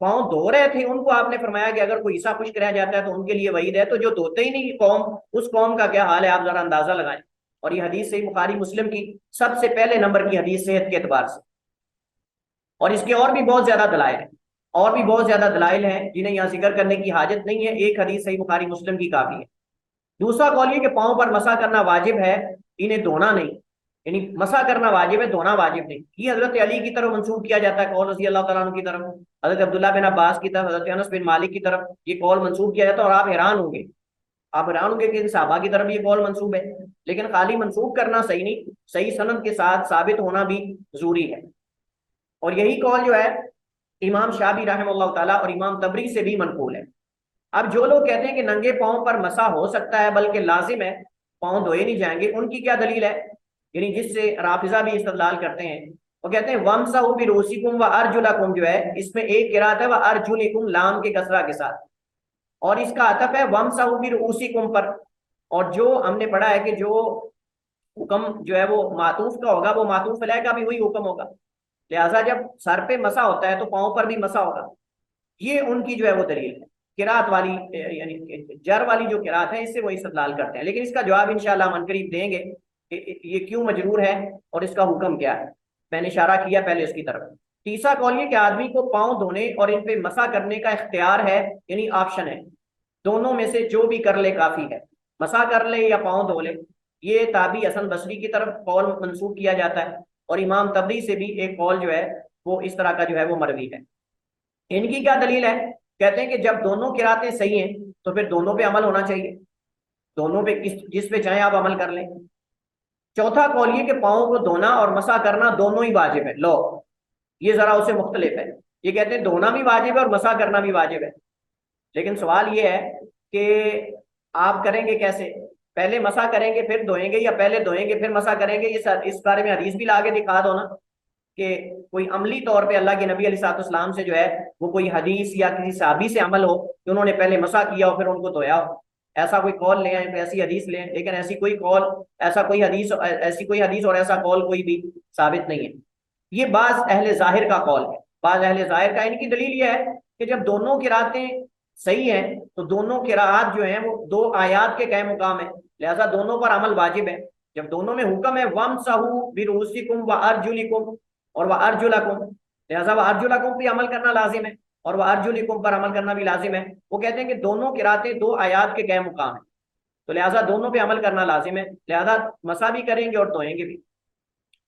پاؤں دھو رہے تھے ان کو آپ نے فرمایا کہ اگر کوئی حصہ خشک رہ جاتا ہے تو ان کے لیے وعید ہے، تو جو دھوتے ہی نہیں قوم، اس قوم کا کیا حال ہے؟ آپ ذرا اندازہ لگائیں۔ اور یہ حدیث صحیح بخاری مسلم کی سب سے پہلے نمبر کی حدیث صحت کے اعتبار سے، اور اس کے اور بھی بہت زیادہ دلائل ہیں، اور بھی بہت زیادہ دلائل ہیں جنہیں یہاں ذکر کرنے کی حاجت نہیں ہے، ایک حدیث صحیح بخاری مسلم کی کافی ہے۔ دوسرا قول یہ کہ پاؤں پر مسح کرنا واجب ہے، انہیں دھونا نہیں، یعنی مسح کرنا واجب ہے، دھونا واجب نہیں، یہ حضرت علی کی طرف منسوب کیا جاتا ہے قول رضی اللہ تعالیٰ عنہ کی طرف، حضرت عبداللہ بن عباس کی طرف، حضرت انس بن مالک کی طرف یہ قول منسوب کیا جاتا ہے، اور آپ حیران ہوں گے، آپ حیران ہوں گے کہ ان صحابہ کی طرف یہ قول منسوب ہے، لیکن خالی منسوب کرنا صحیح نہیں، صحیح سند کے ساتھ ثابت ہونا بھی ضروری ہے۔ اور یہی قول جو ہے امام شافعی رحمہ اللہ تعالیٰ اور امام تبری سے بھی منقول ہے۔ اب جو لوگ کہتے ہیں کہ ننگے پاؤں پر مسح ہو سکتا ہے بلکہ لازم ہے، پاؤں دھوئے نہیں جائیں گے، ان کی کیا دلیل ہے؟ یعنی جس سے رافضہ بھی استدلال کرتے ہیں، وہ کہتے ہیں وَامْسَحُوا بِرُؤُوسِكُمْ وَأَرْجُلَكُمْ، جو ہے اس میں ایک قرات ہے وَأَرْجُلِكُمْ، لام کے کسرہ کے ساتھ، اور اس کا عطف ہے وَامْسَحُوا بِرُؤُوسِكُمْ پر، اور جو ہم نے پڑھا ہے کہ جو حکم جو ہے وہ معطوف کا ہوگا وہ معطوف علیہ کا بھی وہی حکم ہوگا، لہٰذا جب سر پہ مسح ہوتا ہے تو پاؤں پر بھی مسح ہوگا، یہ ان کی جو ہے وہ دلیل ہے قرات والی، یعنی جر والی جو قرات ہے اس سے وہ استدلال کرتے ہیں، لیکن اس کا جواب انشاءاللہ ہم عنقریب دیں گے کہ یہ کیوں مجرور ہے اور اس کا حکم کیا ہے، میں نے اشارہ کیا پہلے اس کی طرف۔ تیسرا قول یہ کہ آدمی کو پاؤں دھونے اور ان پہ مسح کرنے کا اختیار ہے، یعنی آپشن ہے، دونوں میں سے جو بھی کر لے کافی ہے، مسح کر لے یا پاؤں دھو لے، یہ تابعی حسن بصری کی طرف قول منسوب کیا جاتا ہے، اور امام تبری سے بھی ایک قول جو ہے وہ اس طرح کا جو ہے وہ مروی ہے۔ ان کی کیا دلیل ہے؟ کہتے ہیں کہ جب دونوں قراتیں صحیح ہیں تو پھر دونوں پہ عمل ہونا چاہیے، دونوں پہ جس پہ چاہیں آپ عمل کر لیں۔ چوتھا قول یہ کہ پاؤں کو دھونا اور مسح کرنا دونوں ہی واجب ہے، لو یہ ذرا اسے مختلف ہے، یہ کہتے ہیں دھونا بھی واجب ہے اور مسح کرنا بھی واجب ہے، لیکن سوال یہ ہے کہ آپ کریں گے کیسے؟ پہلے مسح کریں گے پھر دھوئیں گے، یا پہلے دھوئیں گے پھر مسح کریں گے؟ اس بارے میں حدیث بھی لا کے دکھا دو نا، کہ کوئی عملی طور پہ اللہ کے نبی علیہ الصلوۃ والسلام سے جو ہے وہ کوئی حدیث یا کسی صحابی سے عمل ہو کہ انہوں نے پہلے مسح کیا ہو پھر ان کو دھویا ہو، ایسا کوئی قول لے آئیں، ایسی حدیث لیں، لیکن ایسی کوئی قول، ایسا کوئی حدیث، ایسی کوئی حدیث اور ایسا قول کوئی بھی ثابت نہیں ہے۔ یہ بعض اہل ظاہر کا قول ہے، بعض اہل ظاہر کا، ان کی دلیل یہ ہے کہ جب دونوں قراتیں صحیح ہیں تو دونوں قراءات جو ہیں وہ دو آیات کے قائم مقام ہیں، لہذا دونوں پر عمل واجب ہے۔ جب دونوں میں حکم ہے وَامْسَحُوا بِرُؤُوسِكُمْ وَأَرْجُلِكُمْ اور وَأَرْجُلَكُمْ، لہٰذا وہ ارجلکم پہ عمل کرنا لازم ہے اور وہ ارجلکم پر عمل کرنا بھی لازم ہے۔ وہ کہتے ہیں کہ دونوں قراتیں دو آیات کے گئے مقام ہیں، تو لہٰذا دونوں پہ عمل کرنا لازم ہے، لہٰذا مسا بھی کریں گے اور دھوئیں گے بھی۔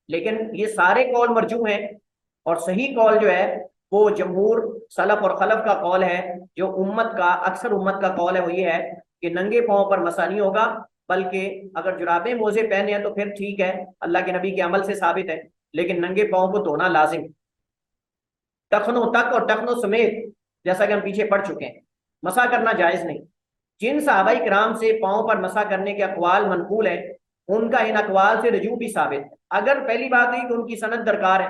لیکن یہ سارے قول مرجوح ہیں، اور صحیح قول جو ہے وہ جمہور سلف اور خلف کا قول ہے، جو امت کا اکثر امت کا قول ہے وہ یہ ہے کہ ننگے پاؤں پر مسا نہیں ہوگا، بلکہ اگر جرابیں موزے پہنے ہیں تو پھر ٹھیک ہے، اللہ کے نبی کے عمل سے ثابت ہے، لیکن ننگے پاؤں کو دھونا لازم ہے، ٹخنوں تک اور ٹخنوں سمیت، جیسا کہ ہم پیچھے پڑھ چکے ہیں، مسا کرنا جائز نہیں۔ جن صحابہ کرام سے پاؤں پر مسا کرنے کے اقوال منقول ہیں، ان کا ان اقوال سے رجوع بھی ثابت ہے۔ اگر پہلی بات ہوئی کہ ان کی سند درکار ہے،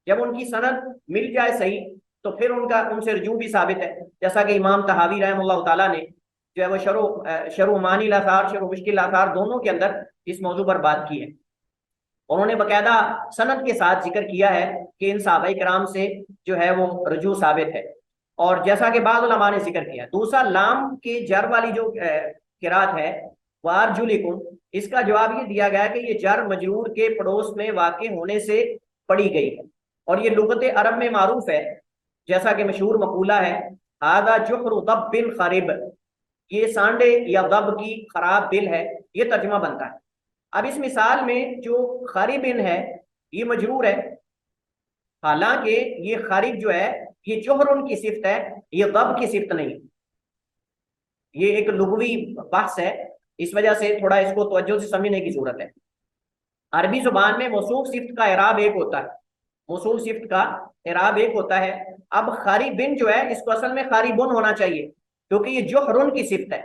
جب ان کی سند مل جائے صحیح تو پھر ان سے رجوع بھی ثابت ہے، جیسا کہ امام طحاوی رحم اللہ تعالیٰ نے جو ہے وہ شروع مانی الاثار، شروع مشکل الاثار دونوں کے اندر اس موضوع پر بات کی ہے۔ انہوں نے باقاعدہ سند کے ساتھ ذکر کیا ہے کہ ان صحابہ کرام سے جو ہے وہ رجوع ثابت ہے، اور جیسا کہ بعض علماء نے ذکر کیا۔ دوسرا، لام کے جر والی جو قرات ہے وارجلکم، اس کا جواب یہ دیا گیا کہ یہ جر مجرور کے پڑوس میں واقع ہونے سے پڑی گئی ہے، اور یہ لغت عرب میں معروف ہے، جیسا کہ مشہور مقولہ ہے ھذا جحر ضب خرب، یہ سانڈے یا ضب کی خراب دل ہے، یہ ترجمہ بنتا ہے۔ اب اس مثال میں جو خارب ہے یہ مجرور ہے، حالانکہ یہ خارب جو ہے یہ جوہر کی صفت ہے، یہ ضب کی صفت نہیں۔ یہ ایک لغوی بحث ہے، اس وجہ سے تھوڑا اس کو توجہ سے سمجھنے کی ضرورت ہے۔ عربی زبان میں موصوف صفت کا اعراب ایک ہوتا ہے، موصوف صفت کا اعراب ایک ہوتا ہے۔ اب خاربن جو ہے اس کو اصل میں خاربن ہونا چاہیے، کیونکہ یہ جوہر کی صفت ہے۔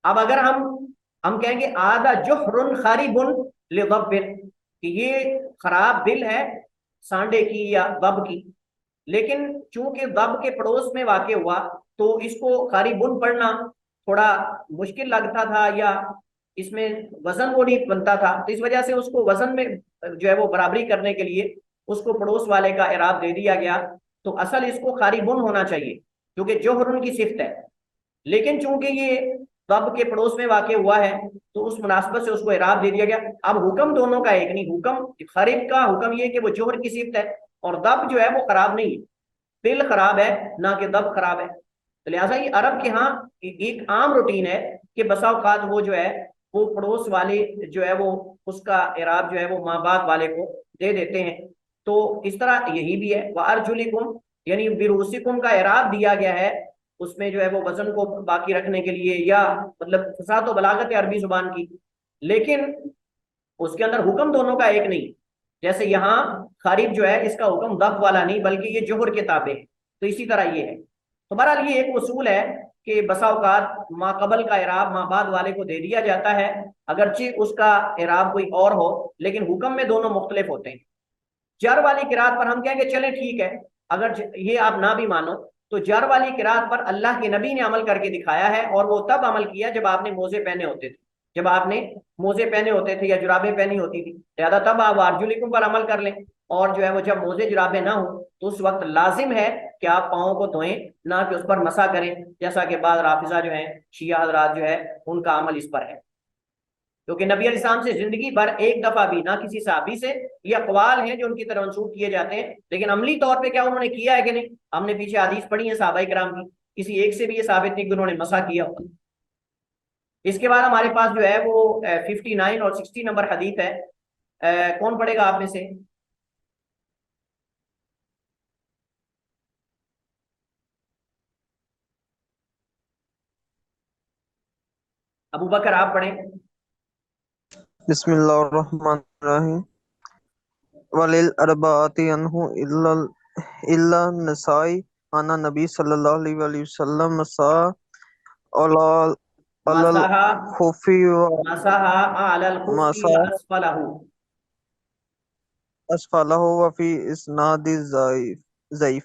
اب اگر ہم کہیں گے آدھا جوہر خارب لضب، کہ یہ خراب دل ہے سانڈے کی یا ضب کی، لیکن چونکہ ضب کے پڑوس میں واقع ہوا تو اس کو خاربن پڑھنا تھوڑا مشکل لگتا تھا، یا اس میں وزن وہ نہیں بنتا تھا، تو اس وجہ سے اس کو وزن میں جو ہے وہ برابری کرنے کے لیے اس کو پڑوس والے کا اعراب دے دیا گیا، تو اصل اس کو خاربن ہونا چاہیے کیونکہ جوہر کی صفت ہے، لیکن چونکہ یہ ضب کے پڑوس میں واقع ہوا ہے تو اس مناسبت سے اس کو اعراب دے دیا گیا۔ اب حکم دونوں کا ایک نہیں، حکم خراب کا حکم یہ کہ وہ جوہر کی صفت ہے، اور ضب جو ہے وہ خراب نہیں ہے، دل خراب ہے نہ کہ ضب خراب ہے۔ تو لہٰذا یہ عرب کے ہاں ایک عام روٹین ہے کہ بسا اوقات وہ جو ہے وہ پڑوس والے جو ہے وہ اس کا اعراب جو ہے وہ ماں باپ والے کو دے دیتے ہیں، تو اس طرح یہی بھی ہے۔ وَأَرْجُلِكُمْ یعنی بِرُؤُسِكُمْ کا اعراب دیا گیا ہے، اس میں جو ہے وہ وزن کو باقی رکھنے کے لیے، یا مطلب فصاحت و بلاغت عربی زبان کی، لیکن اس کے اندر حکم دونوں کا ایک نہیں، جیسے یہاں خارب جو ہے اس کا حکم ضبط والا نہیں بلکہ یہ جوہر کے تابع ہے، تو اسی طرح یہ ہے۔ تو بہرحال یہ ایک اصول ہے کہ بسا اوقات ما قبل کا اعراب ما بعد والے کو دے دیا جاتا ہے، اگرچہ اس کا اعراب کوئی اور ہو، لیکن حکم میں دونوں مختلف ہوتے ہیں۔ جر والی قرات پر ہم کہیں گے چلیں ٹھیک ہے، اگر یہ آپ نہ بھی مانو تو جر والی قرات پر اللہ کے نبی نے عمل کر کے دکھایا ہے، اور وہ تب عمل کیا جب آپ نے موزے پہنے ہوتے تھے، جب آپ نے موزے پہنے ہوتے تھے یا جرابیں پہنی ہوتی تھی، لہذا تب آپ ارجلکم پر عمل کر لیں، اور جو ہے وہ جب موزے جرابیں نہ ہوں تو اس وقت لازم ہے کہ آپ پاؤں کو دھوئیں، نہ کہ اس پر مسا کریں، جیسا کہ بعض رافضہ جو ہیں شیعہ حضرات جو ہے ان کا عمل اس پر ہے، کیونکہ نبی علیہ السلام سے زندگی بھر ایک دفعہ بھی نہ کسی صحابی سے، یہ اقوال ہیں جو ان کی طرف منسوخ کیے جاتے ہیں، لیکن عملی طور پہ کیا انہوں نے کیا ہے کہ نہیں؟ ہم نے پیچھے حدیث پڑھی ہے صحابہ کرام کی، کسی ایک سے بھی یہ ثابت نہیں کہ انہوں نے مسا کیا ہو۔ اس کے بعد ہمارے پاس جو ہے وہ 59 اور 60 نمبر حدیث ہے، کون پڑھے گا آپ میں سے؟ ابو بکر آپ پڑھیں۔ بسم اللہ الرحمن الرحیم وللاربعۃ عنہ الا النسائی ان نبی صلی اللہ علیہ وسلم مسا علی مسح الخف مسح علی الخف ومسا اسفلہ، اسفلہ وفی اسناد ضعیف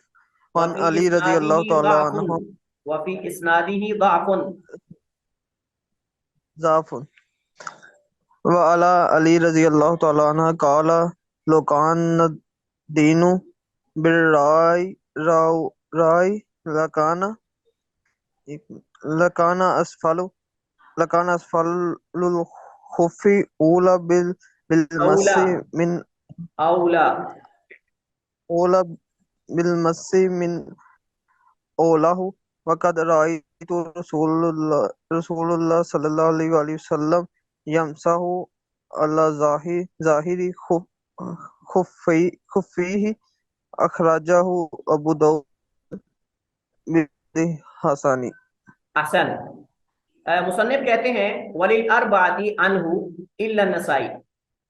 وعن وفی علی رضی اللہ اسنادہ تعالی ضعف، عنہ وفی اسنادہ ضعف، ضعف وعلی علی رضی اللہ تعالی عنہ قال لو کان الدین بالرائے رائے لکان اسفل الخف اولا بالمس اولا من اولا اولا بالمس من أولاه وقد رأيت رسول الله صلى الله عليه وآله وسلم يمسح على ظاهر خفيه أخرجه أبو داود حسانی۔ احسن۔ مصنف کہتے ہیں ولیل اربعتی عنہ الا النسائی،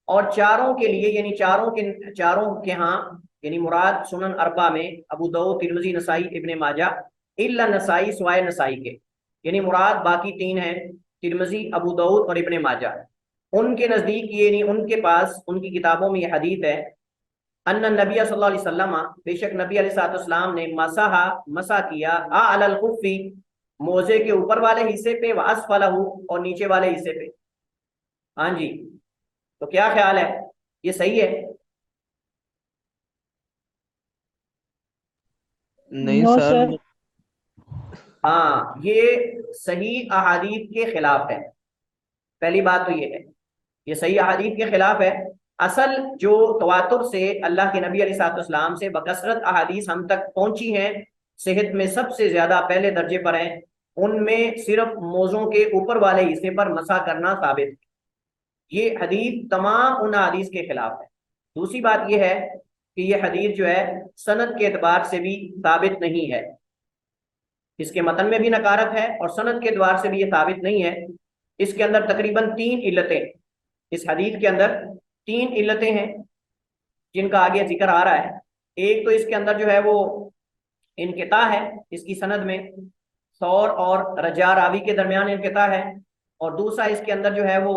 اور چاروں کے لیے یعنی چاروں کے ہاں یعنی مراد سنن اربع میں ابو داؤد، ترمذی، نسائی، ابن ماجہ، الا نسائی سوائے نسائی کے، یعنی مراد باقی تین ہیں ترمذی، ابو داؤد اور ابن ماجہ، ان کے نزدیک یعنی ان کے پاس ان کی کتابوں میں یہ حدیث ہے ان نبی صلی اللہ علیہ وسلم، بے شک نبی علیہ الصلوۃ والسلام نے مسح کیا اعلی الخف، موزے کے اوپر والے حصے پہ، واسفلہ، اور نیچے والے حصے پہ۔ ہاں جی، تو کیا خیال ہے، یہ صحیح ہے؟ نہیں نو سر، سر، ہاں، یہ صحیح احادیث کے خلاف ہے۔ پہلی بات تو یہ ہے، یہ صحیح احادیث کے خلاف ہے۔ اصل جو تواتر سے اللہ کے نبی علیہ الصلوۃ والسلام سے بکثرت احادیث ہم تک پہنچی ہیں، صحت میں سب سے زیادہ پہلے درجے پر ہیں، ان میں صرف موزوں کے اوپر والے حصے پر مسح کرنا ثابت ہے۔ یہ حدیث تمام ان حدیث کے خلاف ہے۔ دوسری بات یہ ہے کہ یہ حدیث جو ہے سند کے اعتبار سے بھی ثابت نہیں ہے، اس کے متن میں بھی نکارت ہے اور سند کے اعتبار سے بھی یہ ثابت نہیں ہے۔ اس کے اندر تقریباً 3 علتیں، اس حدیث کے اندر 3 علتیں ہیں جن کا آگے ذکر آ رہا ہے۔ ایک تو اس کے اندر جو ہے وہ انقطاع ہے، اس کی سند میں ثور اور رجا راوی کے درمیان انقطاع ہے، اور دوسرا اس کے اندر جو ہے وہ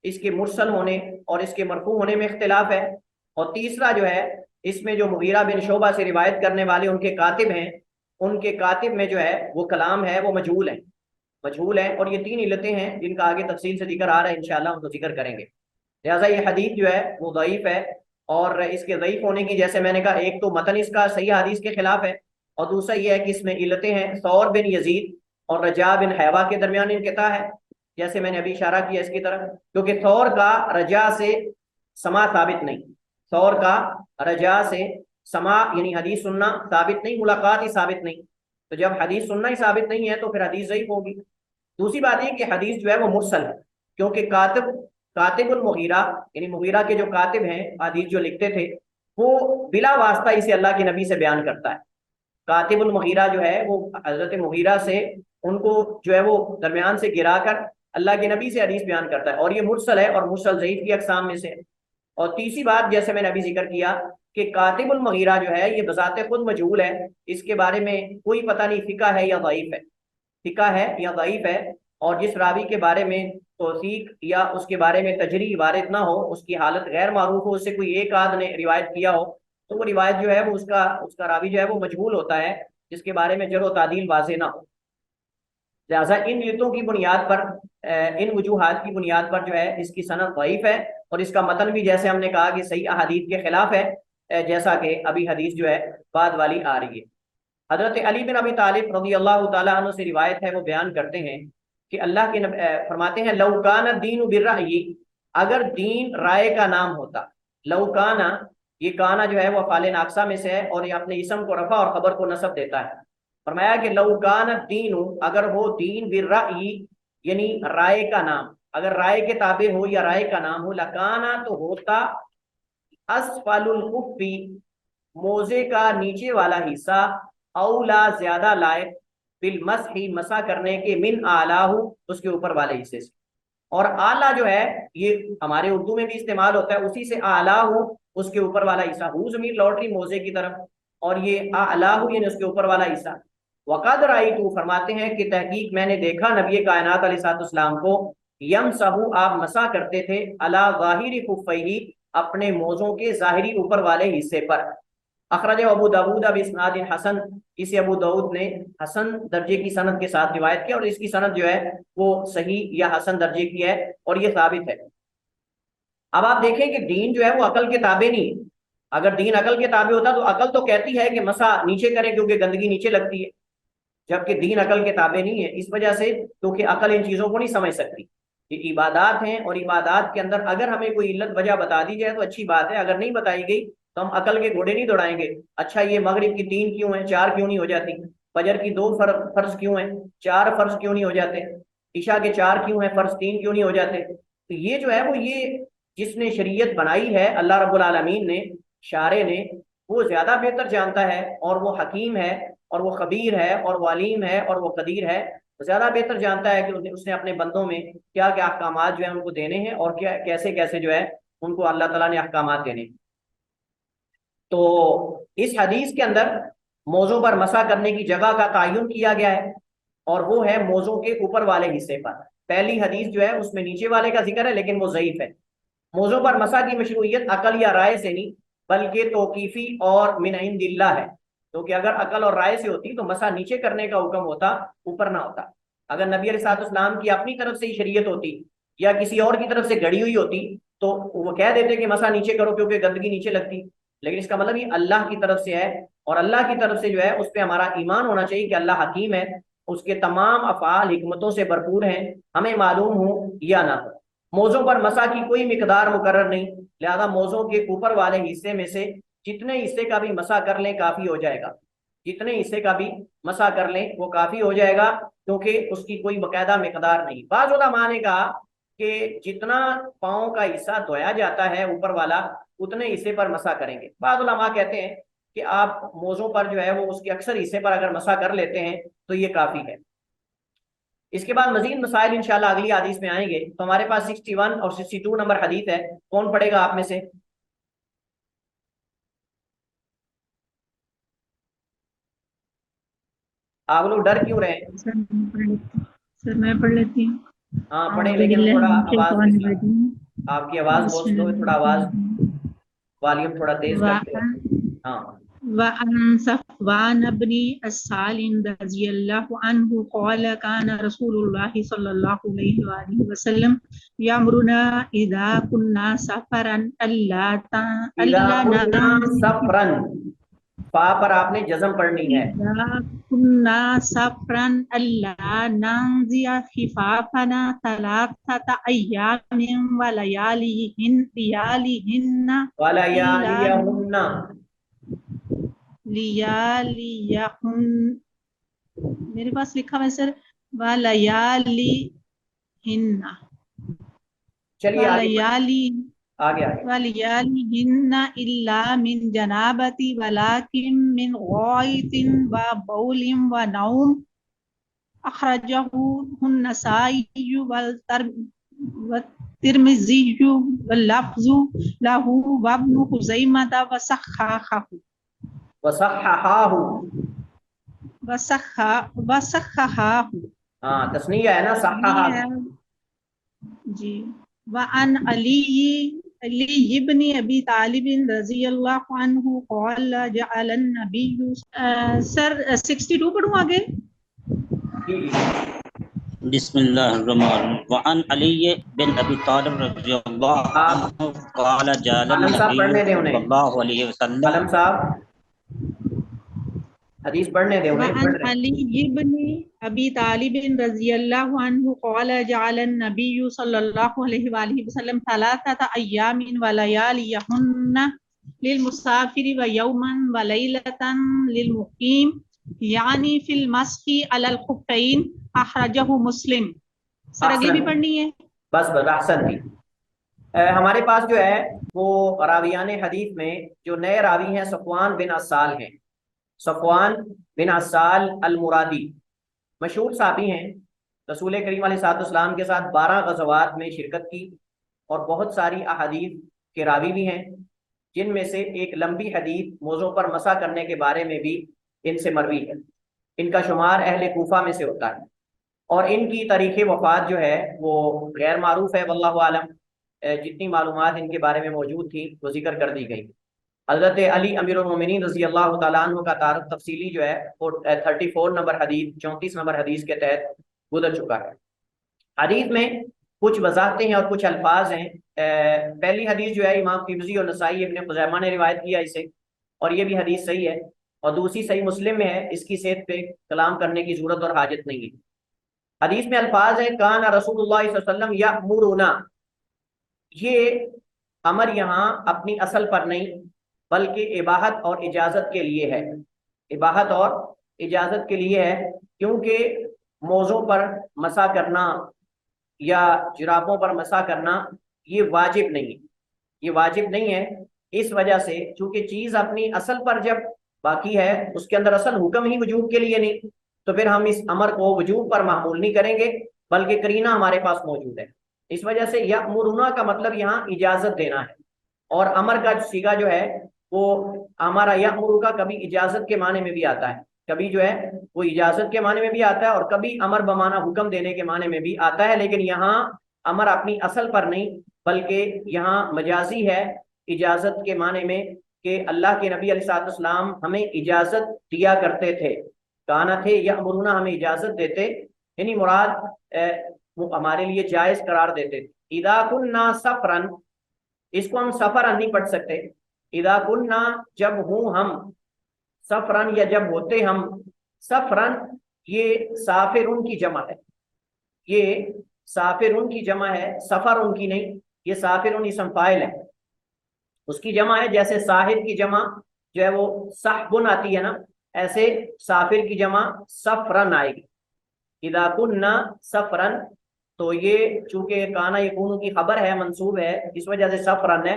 اس کے مرسل ہونے اور اس کے مرفوع ہونے میں اختلاف ہے، اور تیسرا جو ہے اس میں جو مغیرہ بن شعبہ سے روایت کرنے والے ان کے کاتب ہیں، ان کے کاتب میں جو ہے وہ کلام ہے وہ مجہول ہے، اور یہ 3 علتیں ہیں جن کا آگے تفصیل سے ذکر آ رہا ہے، انشاءاللہ ان کو ذکر کریں گے۔ لہٰذا یہ حدیث جو ہے وہ ضعیف ہے، اور اس کے ضعیف ہونے کی جیسے میں نے کہا ایک تو متن اس کا صحیح حدیث کے خلاف ہے، اور دوسرا یہ ہے کہ اس میں علتیں ہیں، ثور بن یزید اور رجا بن حیوہ کے درمیان انقطاع ہے، جیسے میں نے ابھی اشارہ کیا اس کی طرف، کیونکہ ثور کا رجا سے سما ثابت نہیں، ثور کا رجا سے سما یعنی حدیث سننا ثابت نہیں، ملاقات ہی ثابت نہیں، تو جب حدیث سننا ہی ثابت نہیں ہے تو پھر حدیث ضعیف ہوگی۔ دوسری بات یہ کہ حدیث جو ہے وہ مرسل ہے، کیونکہ کاتب المغیرہ یعنی مغیرہ کے جو کاتب ہیں حدیث جو لکھتے تھے، وہ بلا واسطہ اسے اللہ کے نبی سے بیان کرتا ہے۔ کاتب المغیرہ جو ہے وہ حضرت مغیرہ سے ان کو جو ہے وہ درمیان سے گرا کر اللہ کے نبی سے حدیث بیان کرتا ہے، اور یہ مرسل ہے، اور مرسل ضعیف کی اقسام میں سے ہے۔ اور تیسری بات جیسے میں نے ابھی ذکر کیا کہ کاتب المغیرہ جو ہے یہ بذات خود مجہول ہے، اس کے بارے میں کوئی پتہ نہیں فقہ ہے یا ضعیف ہے، فقہ ہے یا ضعیف ہے، اور جس راوی کے بارے میں توثیق یا اس کے بارے میں تجریح وارد نہ ہو، اس کی حالت غیر معروف ہو، اس سے کوئی ایک آدھ نے روایت کیا ہو، تو وہ روایت جو ہے وہ اس کا راوی جو ہے وہ مجہول ہوتا ہے، جس کے بارے میں جرح و تعدیل واضح نہ ہو۔ لہٰذا ان علتوں کی بنیاد پر، ان وجوہات کی بنیاد پر جو ہے اس کی سند ضعیف ہے، اور اس کا متن بھی جیسے ہم نے کہا کہ صحیح احادیث کے خلاف ہے، جیسا کہ ابھی حدیث جو ہے بعد والی آ رہی ہے۔ حضرت علی بن ابی طالب رضی اللہ تعالیٰ عنہ سے روایت ہے، وہ بیان کرتے ہیں کہ اللہ کے فرماتے ہیں لو کان الدین بالرأی، اگر دین رائے کا نام ہوتا، لو کانا، یہ کانا جو ہے وہ افعال ناقصہ میں سے ہے، اور یہ اپنے اسم کو رفع اور خبر کو نصب دیتا ہے۔ فرمایا کہ لو کان الدین، اگر ہو دین بالرأی یعنی رائے کا نام، اگر رائے کے تابع ہو یا رائے کا نام ہو، لکانا تو ہوتا اسفل الخف، موزے کا نیچے والا حصہ، اولا زیادہ لائق، بالمسح مسح کرنے کے، من اعلیٰ اس کے اوپر والے حصے سے، اور اعلیٰ جو ہے یہ ہمارے اردو میں بھی استعمال ہوتا ہے، اسی سے اعلیٰ اس کے اوپر والا حصہ، ہو ضمیر لوٹ رہی موزے کی طرف، اور یہ اعلیٰ یعنی اس کے اوپر والا حصہ۔ وقد رأیت، فرماتے ہیں کہ تحقیق میں نے دیکھا نبی کائنات علیہ الصلوۃ والسلام کو، یمسح، آپ مسح کرتے تھے، علی ظاہر خفیہ، اپنے موزوں کے ظاہری اوپر والے حصے پر۔ اخرج ابو داود باسناد حسن، اسے ابو داود نے حسن درجے کی سند کے ساتھ روایت کیا، اور اس کی سند جو ہے وہ صحیح یا حسن درجے کی ہے، اور یہ ثابت ہے۔ اب آپ دیکھیں کہ دین جو ہے وہ عقل کے تابع نہیں ہے، اگر دین عقل کے تابع ہوتا تو عقل تو کہتی ہے کہ مسح نیچے کریں کیونکہ گندگی نیچے لگتی ہے، جبکہ دین عقل کے تابع نہیں ہے، اس وجہ سے کیونکہ عقل ان چیزوں کو نہیں سمجھ سکتی۔ یہ عبادات ہیں، اور عبادات کے اندر اگر ہمیں کوئی علت وجہ بتا دی جائے تو اچھی بات ہے، اگر نہیں بتائی گئی تو ہم عقل کے گھوڑے نہیں دوڑائیں گے، اچھا یہ مغرب کی 3 کیوں ہیں، 4 کیوں نہیں ہو جاتی، فجر کی 2 فرض کیوں ہیں، 4 فرض کیوں نہیں ہو جاتے، عشاء کے 4 کیوں ہیں، فرض 3 کیوں نہیں ہو جاتے؟ تو یہ جو ہے وہ یہ جس نے شریعت بنائی ہے اللہ رب العالمین نے، شارع نے، وہ زیادہ بہتر جانتا ہے، اور وہ حکیم ہے، اور وہ خبیر ہے، اور وہ علیم ہے، اور وہ قدیر ہے، زیادہ بہتر جانتا ہے کہ اس نے اپنے بندوں میں کیا کیا احکامات جو ہیں ان کو دینے ہیں، اور کیا کیسے کیسے جو ہے ان کو اللہ تعالیٰ نے احکامات دینے ہیں۔ تو اس حدیث کے اندر موضوع پر مسح کرنے کی جگہ کا تعین کیا گیا ہے، اور وہ ہے موضوع کے اوپر والے حصے پر۔ پہلی حدیث جو ہے اس میں نیچے والے کا ذکر ہے لیکن وہ ضعیف ہے۔ موضوع پر مسح کی مشروعیت عقل یا رائے سے نہیں بلکہ توقیفی اور من عند اللہ ہے، کیونکہ اگر عقل اور رائے سے ہوتی تو مسح نیچے کرنے کا حکم ہوتا، اوپر نہ ہوتا۔ اگر نبی علیہ الصلوۃ والسلام کی اپنی طرف سے ہی شریعت ہوتی یا کسی اور کی طرف سے گڑی ہوئی ہوتی تو وہ کہہ دیتے کہ مسح نیچے کرو کیونکہ گندگی نیچے لگتی، لیکن اس کا مطلب یہ اللہ کی طرف سے ہے، اور اللہ کی طرف سے جو ہے اس پہ ہمارا ایمان ہونا چاہیے کہ اللہ حکیم ہے، اس کے تمام افعال حکمتوں سے بھرپور ہیں، ہمیں معلوم ہو یا نہ ہو۔ موضوع پر مسح کی کوئی مقدار مقرر نہیں، لہذا موضوع کے اوپر والے حصے میں سے جتنے حصے کا بھی مسح کر لیں کافی ہو جائے گا، جتنے حصے کا بھی مسح کر لیں وہ کافی ہو جائے گا، کیونکہ اس کی کوئی باقاعدہ مقدار نہیں۔ بعض علماء نے کہا کہ جتنا پاؤں کا حصہ دھویا جاتا ہے اوپر والا اتنے حصے پر مسح کریں گے۔ بعض علماء کہتے ہیں کہ آپ موضوع پر جو ہے وہ اس کے اکثر حصے پر اگر مسح کر لیتے ہیں تو یہ کافی ہے۔ اس کے بعد مزید مسائل انشاءاللہ اگلی حدیث میں آئیں گے۔ تو ہمارے پاس 61 اور 62 نمبر حدیث ہے، کون پڑھے گا آپ میں سے؟ آپ لوگ ڈر کیوں رہے ہیں؟ سر میں پڑھ لیتی ہوں۔ ہاں پڑھیں، اعوذ لیکن باللہ تھوڑا من آواز الشیطان کے ساتھ، الرجیم، آپ کی آواز بسم بہت اللہ سلو ہے، تھوڑا الرحمن آواز الرحیم۔ والیوم تھوڑا تیز کر کے۔ ہاں وعن صفوان بن السال رضی اللہ عنہ قال كان رسول اللہ صلی اللہ علیہ وآلہ وسلم یامرنا اذا كنا سفرا اذا الا كنا ننزل سفرن، فا پر آپ نے جزم پڑھنی ہے۔ إذا كنا سفرا ألا ننزل خفافنا 3 أيام ولياليهن وَلَيَالِيَهُنَّ، لياليهن میرے پاس لکھا ہے سر ولياليهن چلیے آگے وليالي آگے آگے۔ ولياليهن إلا من جنابة ولكن من غائط وبول ونوم أخرجه النسائي والترمذي واللفظ له وابن خزيمة وصححه ہاں تسنیہ ہے نا، صححہ۔ جی۔ وعن علی بن ابی طالب رضی اللہ عنہ قال جعل النبی سر 62 پڑھوں آگے؟ بسم اللہ الرحمن الرحیم وعن علی بن ابی طالب رضی اللہ عنہ قال جعل عالم صاحب النبی پڑھنے دیں صلی انہیں، اللہ علیہ وسلم عالم صاحب حدیث پڑھنے دیں انہیں، وعن پڑھ رہے ہیں۔ علی بن ابی طالب رضی اللہ عنہ قال جعل النبی صلی اللہ علیہ وآلہ وسلم 3 ایام ولیالیہن للمسافر ویوما ولیلۃ للمقیم یعنی فی المسح علی الخفین اخرجہ مسلم۔ سر اگلی بھی پڑھنی ہے؟ بس احسن تھی۔ ہمارے پاس جو ہے وہ راویان حدیث میں جو نئے راوی ہیں صفوان بن عسال ہیں، صفوان بن عسال المرادی، مشہور صحابی ہیں، رسول کریم علیہ الصلوۃ والسلام کے ساتھ 12 غزوات میں شرکت کی، اور بہت ساری احادیث کے راوی بھی ہیں، جن میں سے ایک لمبی حدیث موضوع پر مسح کرنے کے بارے میں بھی ان سے مروی ہے۔ ان کا شمار اہل کوفہ میں سے ہوتا ہے، اور ان کی تاریخ وفات جو ہے وہ غیر معروف ہے، واللہ عالم۔ جتنی معلومات ان کے بارے میں موجود تھی وہ ذکر کر دی گئی۔ حضرت علی امیر المومنین رضی اللہ تعالیٰ عنہ کا تعارف تفصیلی جو ہے 34 نمبر حدیث 34 نمبر حدیث کے تحت گزر چکا ہے۔ حدیث میں کچھ وضاحتیں ہیں اور کچھ الفاظ ہیں۔ پہلی حدیث جو ہے امام ترمذی اور نسائی ابن خزیمہ نے روایت کیا اسے، اور یہ بھی حدیث صحیح ہے، اور دوسری صحیح مسلم میں ہے، اس کی صحت پہ کلام کرنے کی ضرورت اور حاجت نہیں ہے۔ حدیث میں الفاظ ہیں کان رسول اللہ صلی اللہ علیہ وسلم یأمرنا، یہ امر یہاں اپنی اصل پر نہیں بلکہ اباحت اور اجازت کے لیے ہے، اباحت اور اجازت کے لیے ہے، کیونکہ موزوں پر مسح کرنا یا جرابوں پر مسح کرنا یہ واجب نہیں ہے، یہ واجب نہیں ہے، اس وجہ سے چونکہ چیز اپنی اصل پر جب باقی ہے، اس کے اندر اصل حکم ہی وجوب کے لیے نہیں، تو پھر ہم اس امر کو وجوب پر محمول نہیں کریں گے، بلکہ کرینہ ہمارے پاس موجود ہے۔ اس وجہ سے یأمرنا کا مطلب یہاں اجازت دینا ہے، اور امر کا صیغہ جو ہے وہ ہمارا یأمر کا کبھی اجازت کے معنی میں بھی آتا ہے، کبھی جو ہے وہ اجازت کے معنی میں بھی آتا ہے، اور کبھی امر بمعنی حکم دینے کے معنی میں بھی آتا ہے، لیکن یہاں امر اپنی اصل پر نہیں بلکہ یہاں مجازی ہے اجازت کے معنی میں، کہ اللہ کے نبی علیہ الصلوۃ والسلام ہمیں اجازت دیا کرتے تھے، کانا تھے یأمرنا، ہمیں اجازت دیتے، یعنی مراد ہمارے لیے جائز قرار دیتے تھے۔ اذا کننا سفرن، اس کو ہم سفرن نہیں پڑھ سکتے، اذا کننا جب ہوں ہم، سفرن یا جب ہوتے ہم، سفرن یہ سافرن کی جمع ہے، یہ سافرن کی جمع ہے، سفر ان کی نہیں، یہ سافرن اسم فاعل ہے، اس کی جمع ہے، جیسے صاحب کی جمع جو ہے وہ صحبن آتی ہے نا، ایسے سافر کی جمع سفرن آئے گی۔ اذا کننا سفرن، تو یہ چونکہ کانا یکون کی خبر ہے، منصوب ہے، اس وجہ سے سفرن ہے،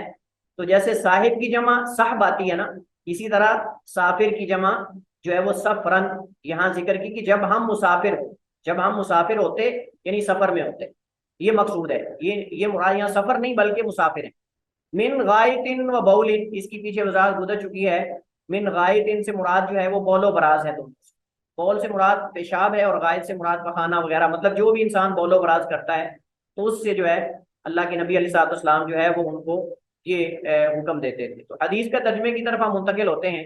تو جیسے صاحب کی جمع صحب آتی ہے نا، اسی طرح سافر کی جمع جو ہے وہ سفرن یہاں ذکر کی، کہ جب ہم مسافر ہو، جب ہم مسافر ہوتے یعنی سفر میں ہوتے، یہ مقصود ہے، یہ مراد یہاں سفر نہیں بلکہ مسافر ہیں۔ من غائط و بول، اس کی پیچھے وضاحت گزر چکی ہے، من غائط سے مراد جو ہے وہ بول و براز ہے، دونوں بول سے مراد پیشاب ہے، اور غائط سے مراد پخانہ وغیرہ، مطلب جو بھی انسان بول و براز کرتا ہے تو اس سے جو ہے اللہ کے نبی علیہ الصلوۃ والسلام جو ہے وہ ان کو یہ حکم دیتے تھے۔ تو حدیث کے ترجمے کی طرف ہم منتقل ہوتے ہیں۔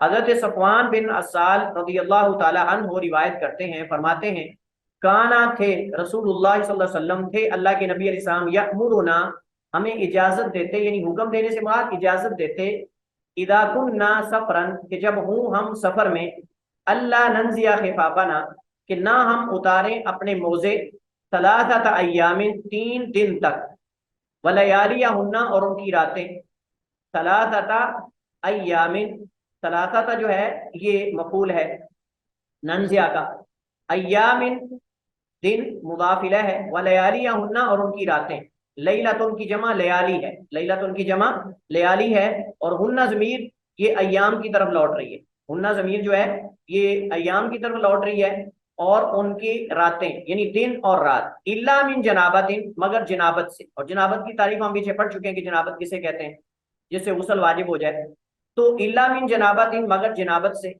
حضرت صفوان بن عسال رضی اللہ تعالی عنہ روایت کرتے ہیں، فرماتے ہیں کانا تھے رسول اللہ صلی اللہ علیہ وسلم، تھے اللہ کے نبی علیہ السلام، یأمرنا ہمیں اجازت دیتے، یعنی حکم دینے سے مراد اجازت دیتے، اذا کننا سفرن کہ جب ہوں ہم سفر میں، اللہ ننزیا خفافنا کہ نہ ہم اتاریں اپنے موزے، ثلاثۃ ایام 3 دن تک، ولیالیہن اور ان کی راتیں، ثلاثۃ ایام، ثلاثۃ جو ہے یہ مفعول ہے ننزیا کا، ایام دن مضاف الیہ ہے، ولیالیہن اور ان کی راتیں، لیلۃ کی جمع لیالی ہے، لیلۃ کی جمع لیالی ہے، اور ہن ضمیر یہ ایام کی طرف لوٹ رہی ہے، ہن ضمیر جو ہے یہ ایام کی طرف لوٹ رہی ہے، اور ان کی راتیں یعنی دن اور رات، الا من جنابت مگر جنابت سے، اور جنابت کی تعریف ہم پیچھے پڑھ چکے ہیں کہ جنابت کسے کہتے ہیں، جس سے غسل واجب ہو جائے، تو الا من جنابت مگر جنابت سے،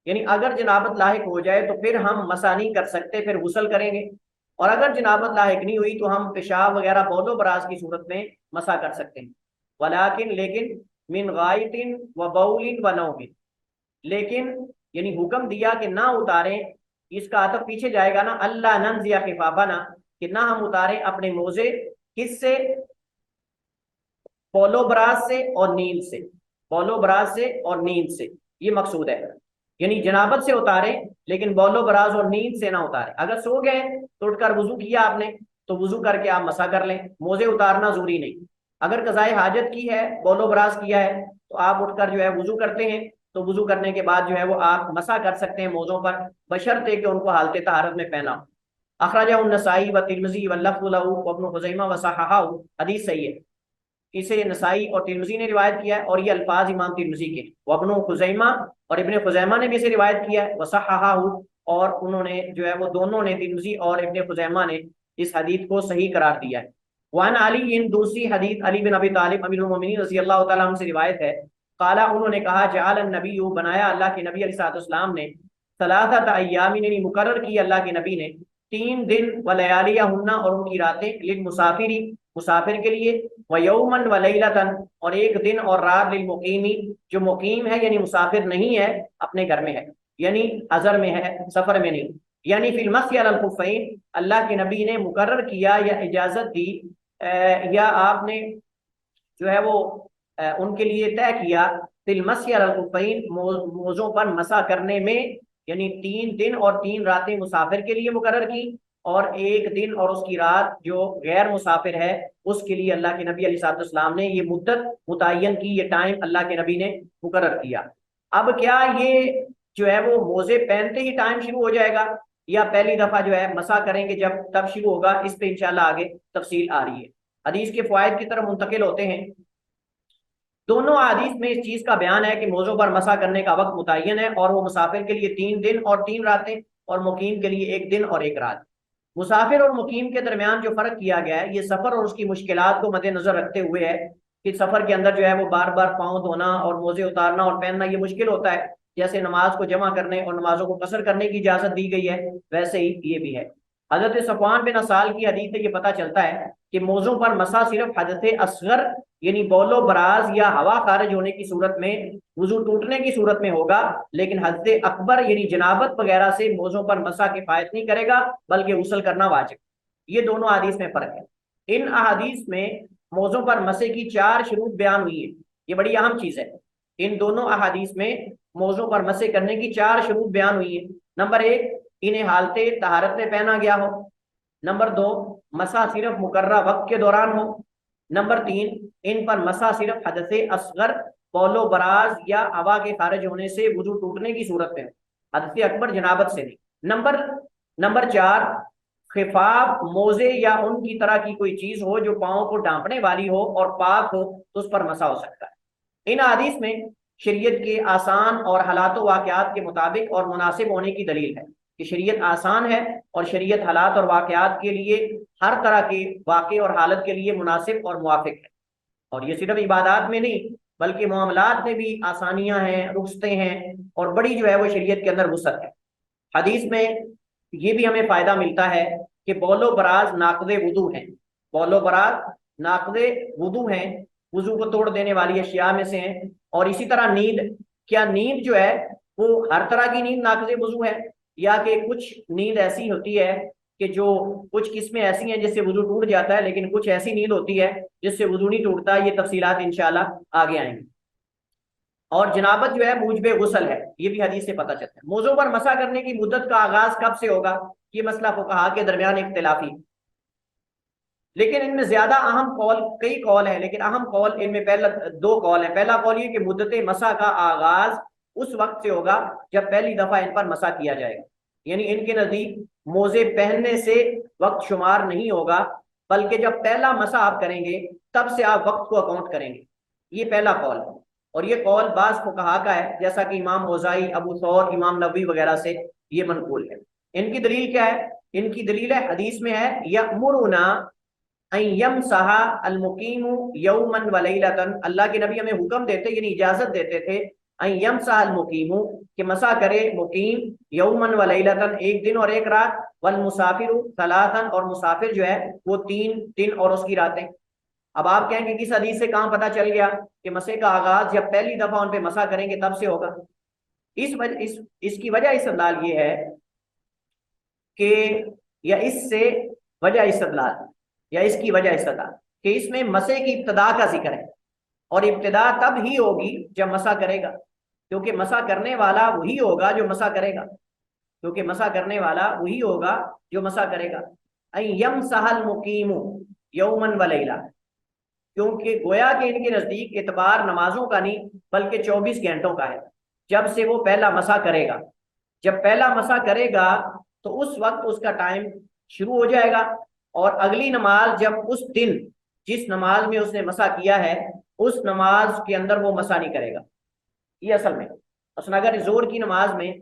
یعنی اگر جنابت لاحق ہو جائے تو پھر ہم مسح نہیں کر سکتے، پھر غسل کریں گے، اور اگر جنابت لاحق نہیں ہوئی تو ہم پیشاب وغیرہ بول و براز کی صورت میں مسح کر سکتے ہیں، ولیکن لیکن من غائط و بول و نوم، لیکن یعنی حکم دیا کہ نہ اتاریں، اس کا عطف پیچھے جائے گا نا، اللہ ننزیا خفافنا کہ نہ ہم اتاریں اپنے موزے، کس سے؟ بول و براز سے اور نیند سے، بول و براز سے اور نیند سے، یہ مقصود ہے، یعنی جنابت سے اتاریں لیکن بول و براز اور نیند سے نہ اتاریں، اگر سو گئے تو اٹھ کر وضو کیا آپ نے تو وضو کر کے آپ مسح کر لیں، موزے اتارنا ضروری نہیں، اگر قضائے حاجت کی ہے، بول و براز کیا ہے تو آپ اٹھ کر جو ہے وضو کرتے ہیں، تو وضو کرنے کے بعد جو ہے وہ آپ مسح کر سکتے ہیں موزوں پر، بشرطے کہ ان کو حالت طہارت میں پہنا ہو۔ اخرجہ النسائی و ترمذی واللفظ له وابن خزیمہ وصححہ، حدیث صحیح ہے، اسے نسائی اور ترمذی نے روایت کیا ہے، اور یہ الفاظ امام ترمذی کے، وابن خزیمہ اور ابن خزیمہ نے بھی اسے روایت کیا ہے، وصححہ اور انہوں نے جو ہے وہ دونوں نے، ترمذی اور ابن خزیمہ نے اس حدیث کو صحیح قرار دیا ہے۔ وعن علی، دوسری حدیث علی بن ابی طالب امیر المومنین رضی اللہ تعالیٰ عنہ سے روایت ہے، قالا انہوں نے کہا جعل النبی بنایا اللہ کے نبی علیہ الصلوۃ والسلام نے، ثلاثۃ ایام یعنی مقرر کی اللہ کے نبی نے 3 دن ولیالیہن اور ان کی راتیں، للمسافری مسافر کے لیے، ویوما ولیلۃ اور ایک دن اور رات، للمقیمی جو مقیم ہے یعنی مسافر نہیں ہے اپنے گھر میں ہے، یعنی حضر میں ہے سفر میں نہیں، یعنی فی المسح علی الخفین اللہ کے نبی نے مقرر کیا یا اجازت دی یا آپ نے جو ہے وہ ان کے لیے طے کیا، فی المسح علی الخفین موزوں پر مسح کرنے میں، یعنی 3 دن اور 3 راتیں مسافر کے لیے مقرر کی، اور ایک دن اور اس کی رات جو غیر مسافر ہے اس کے لیے اللہ کے نبی علیہ الصلوۃ والسلام نے یہ مدت متعین کی، یہ ٹائم اللہ کے نبی نے مقرر کیا۔ اب کیا یہ جو ہے وہ موزے پہنتے ہی ٹائم شروع ہو جائے گا، یا پہلی دفعہ جو ہے مسا کریں گے جب تب شروع ہوگا؟ اس پہ انشاءاللہ آگے تفصیل آ رہی ہے۔ حدیث کے فوائد کی طرف منتقل ہوتے ہیں۔ دونوں حدیث میں اس چیز کا بیان ہے کہ موضوع پر مسا کرنے کا وقت متعین ہے، اور وہ مسافر کے لیے 3 دن اور 3 راتیں، اور مقیم کے لیے 1 دن اور 1 رات۔ مسافر اور مقیم کے درمیان جو فرق کیا گیا ہے یہ سفر اور اس کی مشکلات کو مد نظر رکھتے ہوئے ہے کہ سفر کے اندر جو ہے وہ بار بار پاؤں دھونا اور موزے اتارنا اور پہننا یہ مشکل ہوتا ہے، جیسے نماز کو جمع کرنے اور نمازوں کو قصر کرنے کی اجازت دی گئی ہے ویسے ہی یہ بھی ہے۔ حضرت صفوان بن اسال کی حدیث سے یہ پتہ چلتا ہے کہ موضوع پر مسا صرف حدث اصغر یعنی بول و براز یا ہوا خارج ہونے کی صورت میں، وضو ٹوٹنے کی صورت میں ہوگا، لیکن حدث اکبر یعنی جنابت وغیرہ سے موضوع پر مسا کفایت نہیں کرے گا بلکہ غسل کرنا واجب۔ یہ دونوں حدیث میں فرق ہے۔ ان احادیث میں موضوع پر مسے کی 4 شروط بیان ہوئی ہیں، یہ بڑی اہم چیز ہے۔ ان دونوں احادیث میں موضوع پر مسے کرنے کی 4 شروط بیان ہوئی ہیں۔ نمبر 1، انہیں حالت طہارت میں پہنا گیا ہو۔ نمبر 2، مسا صرف مقررہ وقت کے دوران ہو۔ نمبر 3، ان پر مسا صرف حدث اصغر بول و براز یا ہوا کے خارج ہونے سے وضو ٹوٹنے کی صورت میں، حدث اکبر جنابت سے نہیں۔ نمبر 4، خفاف موزے یا ان کی طرح کی کوئی چیز ہو جو پاؤں کو ڈھانپنے والی ہو اور پاک ہو تو اس پر مسا ہو سکتا ہے۔ ان حدیث میں شریعت کے آسان اور حالات و واقعات کے مطابق اور مناسب ہونے کی دلیل ہے کہ شریعت آسان ہے اور شریعت حالات اور واقعات کے لیے ہر طرح کے واقع اور حالت کے لیے مناسب اور موافق ہے۔ اور یہ صرف عبادات میں نہیں بلکہ معاملات میں بھی آسانیاں ہیں، رخصتیں ہیں، اور بڑی جو ہے وہ شریعت کے اندر وسعت ہے۔ حدیث میں یہ بھی ہمیں فائدہ ملتا ہے کہ بول و براز ناقض وضو ہیں، بول و براز ناقض وضو ہیں، وضو کو توڑ دینے والی اشیاء میں سے ہیں۔ اور اسی طرح نیند، کیا نیند جو ہے وہ ہر طرح کی نیند ناقض وضو ہے، یا کہ کچھ نیند ایسی ہوتی ہے کہ جو کچھ قسمیں ایسی ہیں جس سے وضو ٹوٹ جاتا ہے، لیکن کچھ ایسی نیند ہوتی ہے جس سے وضو نہیں ٹوٹتا؟ یہ تفصیلات انشاءاللہ آگے آئیں گی۔ اور جنابت جو ہے موجب غسل ہے، یہ بھی حدیث سے پتہ چلتا ہے۔ موضوع پر مسا کرنے کی مدت کا آغاز کب سے ہوگا، یہ مسئلہ فقہا کے درمیان اختلافی، لیکن ان میں زیادہ اہم قول، کئی قول ہیں لیکن اہم قول ان میں پہلا 2 قول ہیں۔ پہلا قول یہ کہ مدت مسا کا آغاز اس وقت سے ہوگا جب پہلی دفعہ ان پر مسا کیا جائے گا، یعنی ان کے نزدیک موزے پہننے سے وقت شمار نہیں ہوگا بلکہ جب پہلا مسا آپ کریں گے تب سے آپ وقت کو اکاؤنٹ کریں گے، یہ پہلا قول ہے۔ اور یہ قول بعض فقہا کا ہے جیسا کہ امام اوزائی، ابو ثور، امام نووی وغیرہ سے یہ منقول ہے۔ ان کی دلیل کیا ہے؟ ان کی دلیل ہے حدیث میں ہے یأمرنا ان یمسح المقیم یوما ولیلۃ، اللہ کے نبی ہمیں حکم دیتے یعنی اجازت دیتے تھے ان یمسح المقیم کہ مسا کرے مقیم یوما ولیلۃ، 1 دن اور 1 رات، والمسافر ثلاثا، اور مسافر جو ہے وہ 3 دن اور اس کی راتیں۔ اب آپ کہیں کہ کس حدیث سے کہاں پتہ چل گیا کہ مسے کا آغاز جب پہلی دفعہ ان پہ مسا کریں گے تب سے ہوگا؟ اس کی وجہ استدلال یہ ہے کہ یا اس سے وجہ استدلال یا اس کی وجہ استدلال کہ اس میں مسے کی ابتدا کا ذکر ہے، اور ابتدا تب ہی ہوگی جب مسا کرے گا، کیونکہ مسا کرنے والا وہی ہوگا جو مسا کرے گا، کیونکہ مسا کرنے والا وہی ہوگا جو مسا کرے گا۔ ان یمسح المقیم یوما ولیلہ، کیونکہ گویا کہ ان کے نزدیک اعتبار نمازوں کا نہیں بلکہ 24 گھنٹوں کا ہے جب سے وہ پہلا مسا کرے گا۔ جب پہلا مسا کرے گا تو اس وقت اس کا ٹائم شروع ہو جائے گا، اور اگلی نماز جب اس دن جس نماز میں اس نے مسا کیا ہے اس نماز کے اندر وہ مسا نہیں کرے گا۔ یہ اصل میں اگر زور کی نماز میں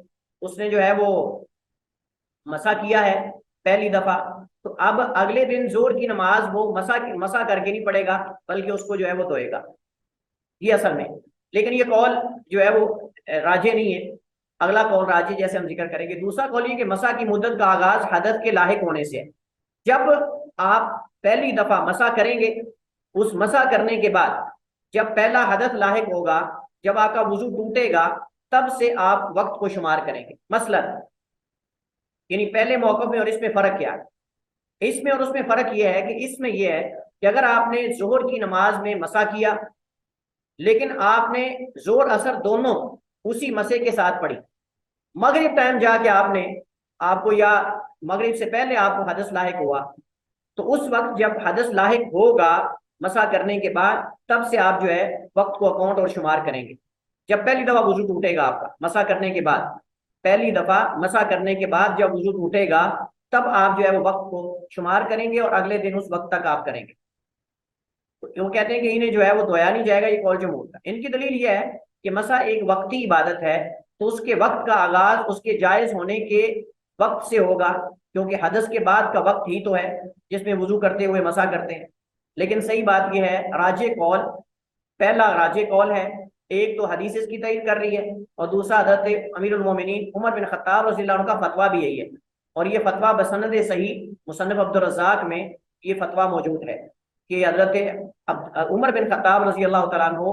اس نے جو ہے وہ مسا کیا ہے پہلی دفعہ، تو اب اگلے دن زور کی نماز وہ مسا کر کے نہیں پڑے گا بلکہ اس کو جو ہے وہ دھوئے گا، یہ اصل میں۔ لیکن یہ قول جو ہے وہ راجح نہیں ہے، اگلا قول راجح جیسے ہم ذکر کریں گے۔ دوسرا قول یہ کہ مسا کی مدت کا آغاز حدث کے لاحق ہونے سے ہے۔ جب آپ پہلی دفعہ مسا کریں گے، اس مسا کرنے کے بعد جب پہلا حدث لاحق ہوگا، جب آپ کا وضو ٹوٹے گا تب سے آپ وقت کو شمار کریں گے۔ مثلا یعنی پہلے موقف میں اور اس میں فرق کیا ہے؟ اس میں اور اس میں فرق یہ ہے کہ اس میں یہ ہے کہ اگر آپ نے ظہر کی نماز میں مسا کیا لیکن آپ نے ظہر اثر دونوں اسی مسے کے ساتھ پڑھی، مغرب ٹائم جا کے آپ نے آپ کو یا مغرب سے پہلے آپ کو حدث لاحق ہوا، تو اس وقت جب حدث لاحق ہوگا مسح کرنے کے بعد، تب سے آپ جو ہے وقت کو اکاؤنٹ اور شمار کریں گے۔ جب پہلی دفعہ وضو ٹوٹے گا آپ کا مسح کرنے کے بعد، پہلی دفعہ مسح کرنے کے بعد جب وضو ٹوٹے گا، تب آپ جو ہے وہ وقت کو شمار کریں گے اور اگلے دن اس وقت تک آپ کریں گے۔ تو کیوں کہتے ہیں کہ انہیں جو ہے وہ دھویا نہیں جائے گا، یہ قول جمہور کا۔ ان کی دلیل یہ ہے کہ مسح ایک وقتی عبادت ہے، تو اس کے وقت کا آغاز اس کے جائز ہونے کے وقت سے ہوگا، کیونکہ حدث کے بعد کا وقت ہی تو ہے جس میں وضو کرتے ہوئے مسح کرتے ہیں۔ لیکن صحیح بات یہ ہے، راجح قول، پہلا راجح قول ہے، ایک تو حدیث اس کی تائید کر رہی ہے، اور دوسرا حضرت امیر المومنین عمر بن خطاب رضی اللہ عنہ کا فتویٰ بھی یہی ہے، اور یہ فتویٰ بسند صحیح مصنف عبدالرزاق میں یہ فتویٰ موجود ہے کہ حضرت عمر بن خطاب رضی اللہ تعالیٰ عنہ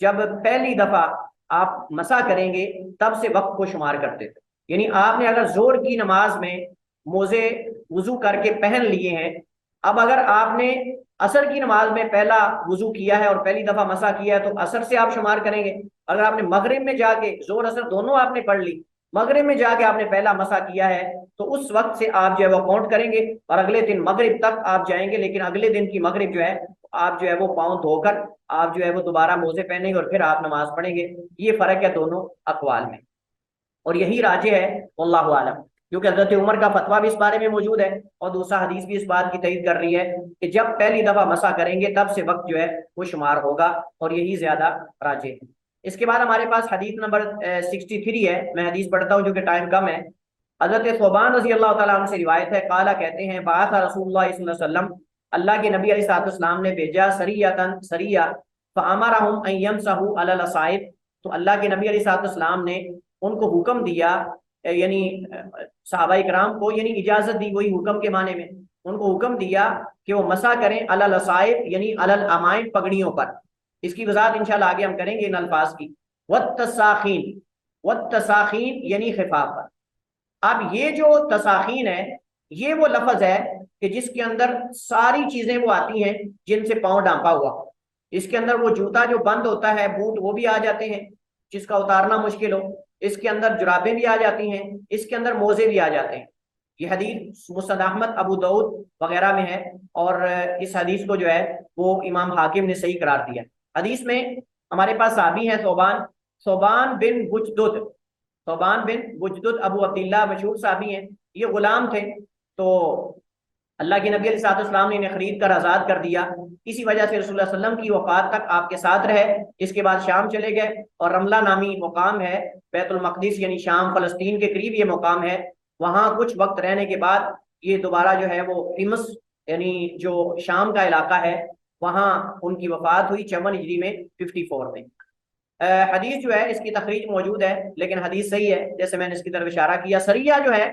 جب پہلی دفعہ آپ مسح کریں گے تب سے وقت کو شمار کرتے تھے، یعنی آپ نے اگر زور کی نماز میں موزے وضو کر کے پہن لیے ہیں، اب اگر آپ نے عصر کی نماز میں پہلا وضو کیا ہے اور پہلی دفعہ مسح کیا ہے تو عصر سے آپ شمار کریں گے۔ اگر آپ نے مغرب میں جا کے زور اثر دونوں آپ نے پڑھ لی، مغرب میں جا کے آپ نے پہلا مسح کیا ہے تو اس وقت سے آپ جو ہے وہ کاؤنٹ کریں گے، اور اگلے دن مغرب تک آپ جائیں گے، لیکن اگلے دن کی مغرب جو ہے آپ جو ہے وہ پاؤں دھو کر آپ جو ہے وہ دوبارہ موزے پہنیں گے اور پھر آپ نماز پڑھیں گے۔ یہ فرق ہے دونوں اقوال میں، اور یہی راجح ہے واللہ عالم، کیونکہ حضرت عمر کا فتویٰ بھی اس بارے میں موجود ہے، اور دوسرا حدیث بھی اس بات کی تائید کر رہی ہے کہ جب پہلی دفعہ مسح کریں گے تب سے وقت جو ہے وہ شمار ہوگا، اور یہی زیادہ راجح ہے۔ اس کے بعد ہمارے پاس حدیث نمبر 63 ہے، میں حدیث پڑھتا ہوں جو کہ ٹائم کم ہے۔ حضرت ثوبان رضی اللہ تعالیٰ عنہ سے روایت ہے، قالا کہتے ہیں، بعث رسول اللہ صلی اللہ علیہ وسلم، اللہ کے نبی علیہ السلام نے بھیجا سریۃً سریہ، فامرہم ان یمسحوا علی الصائب، تو اللہ کے نبی علیہ السلام نے ان کو حکم دیا، یعنی صحابہ کرام کو یعنی اجازت دی، وہی حکم کے معنی میں ان کو حکم دیا کہ وہ مسح کریں علی الصائب یعنی علی الامائم، پگڑیوں پر۔ اس کی وضاحت انشاءاللہ آگے ہم کریں گے ان الفاظ کی۔ والتساخین، والتساخین یعنی خفاف پر۔ اب یہ جو تساخین ہے یہ وہ لفظ ہے کہ جس کے اندر ساری چیزیں وہ آتی ہیں جن سے پاؤں ڈانپا ہوا، اس کے اندر وہ جوتا جو بند ہوتا ہے، بوٹ، وہ بھی آ جاتے ہیں جس کا اتارنا مشکل ہو، اس کے اندر جرابیں بھی آ جاتی ہیں، اس کے اندر موزے بھی آ جاتے ہیں۔ یہ حدیث مسند احمد، ابو داؤد وغیرہ میں ہے، اور اس حدیث کو جو ہے وہ امام حاکم نے صحیح قرار دیا۔ حدیث میں ہمارے پاس صحابی ہیں ثوبان بن بجدد، ثوبان بن بجدد ابو عبداللہ مشہور صحابی ہیں، یہ غلام تھے، تو اللہ کے نبی علیہ السلام نے انہیں خرید کر آزاد کر دیا، اسی وجہ سے رسول اللہ صلی اللہ علیہ وسلم کی وفات تک آپ کے ساتھ رہے۔ اس کے بعد شام چلے گئے، اور رملہ نامی مقام ہے بیت المقدس یعنی شام فلسطین کے قریب یہ مقام ہے، وہاں کچھ وقت رہنے کے بعد یہ دوبارہ جو ہے وہ حمص یعنی جو شام کا علاقہ ہے وہاں ان کی وفات ہوئی 54 ہجری میں 54 میں۔ حدیث جو ہے اس کی تخریج موجود ہے لیکن حدیث صحیح ہے، جیسے میں نے اس کی طرف اشارہ کیا۔ سریہ جو ہے،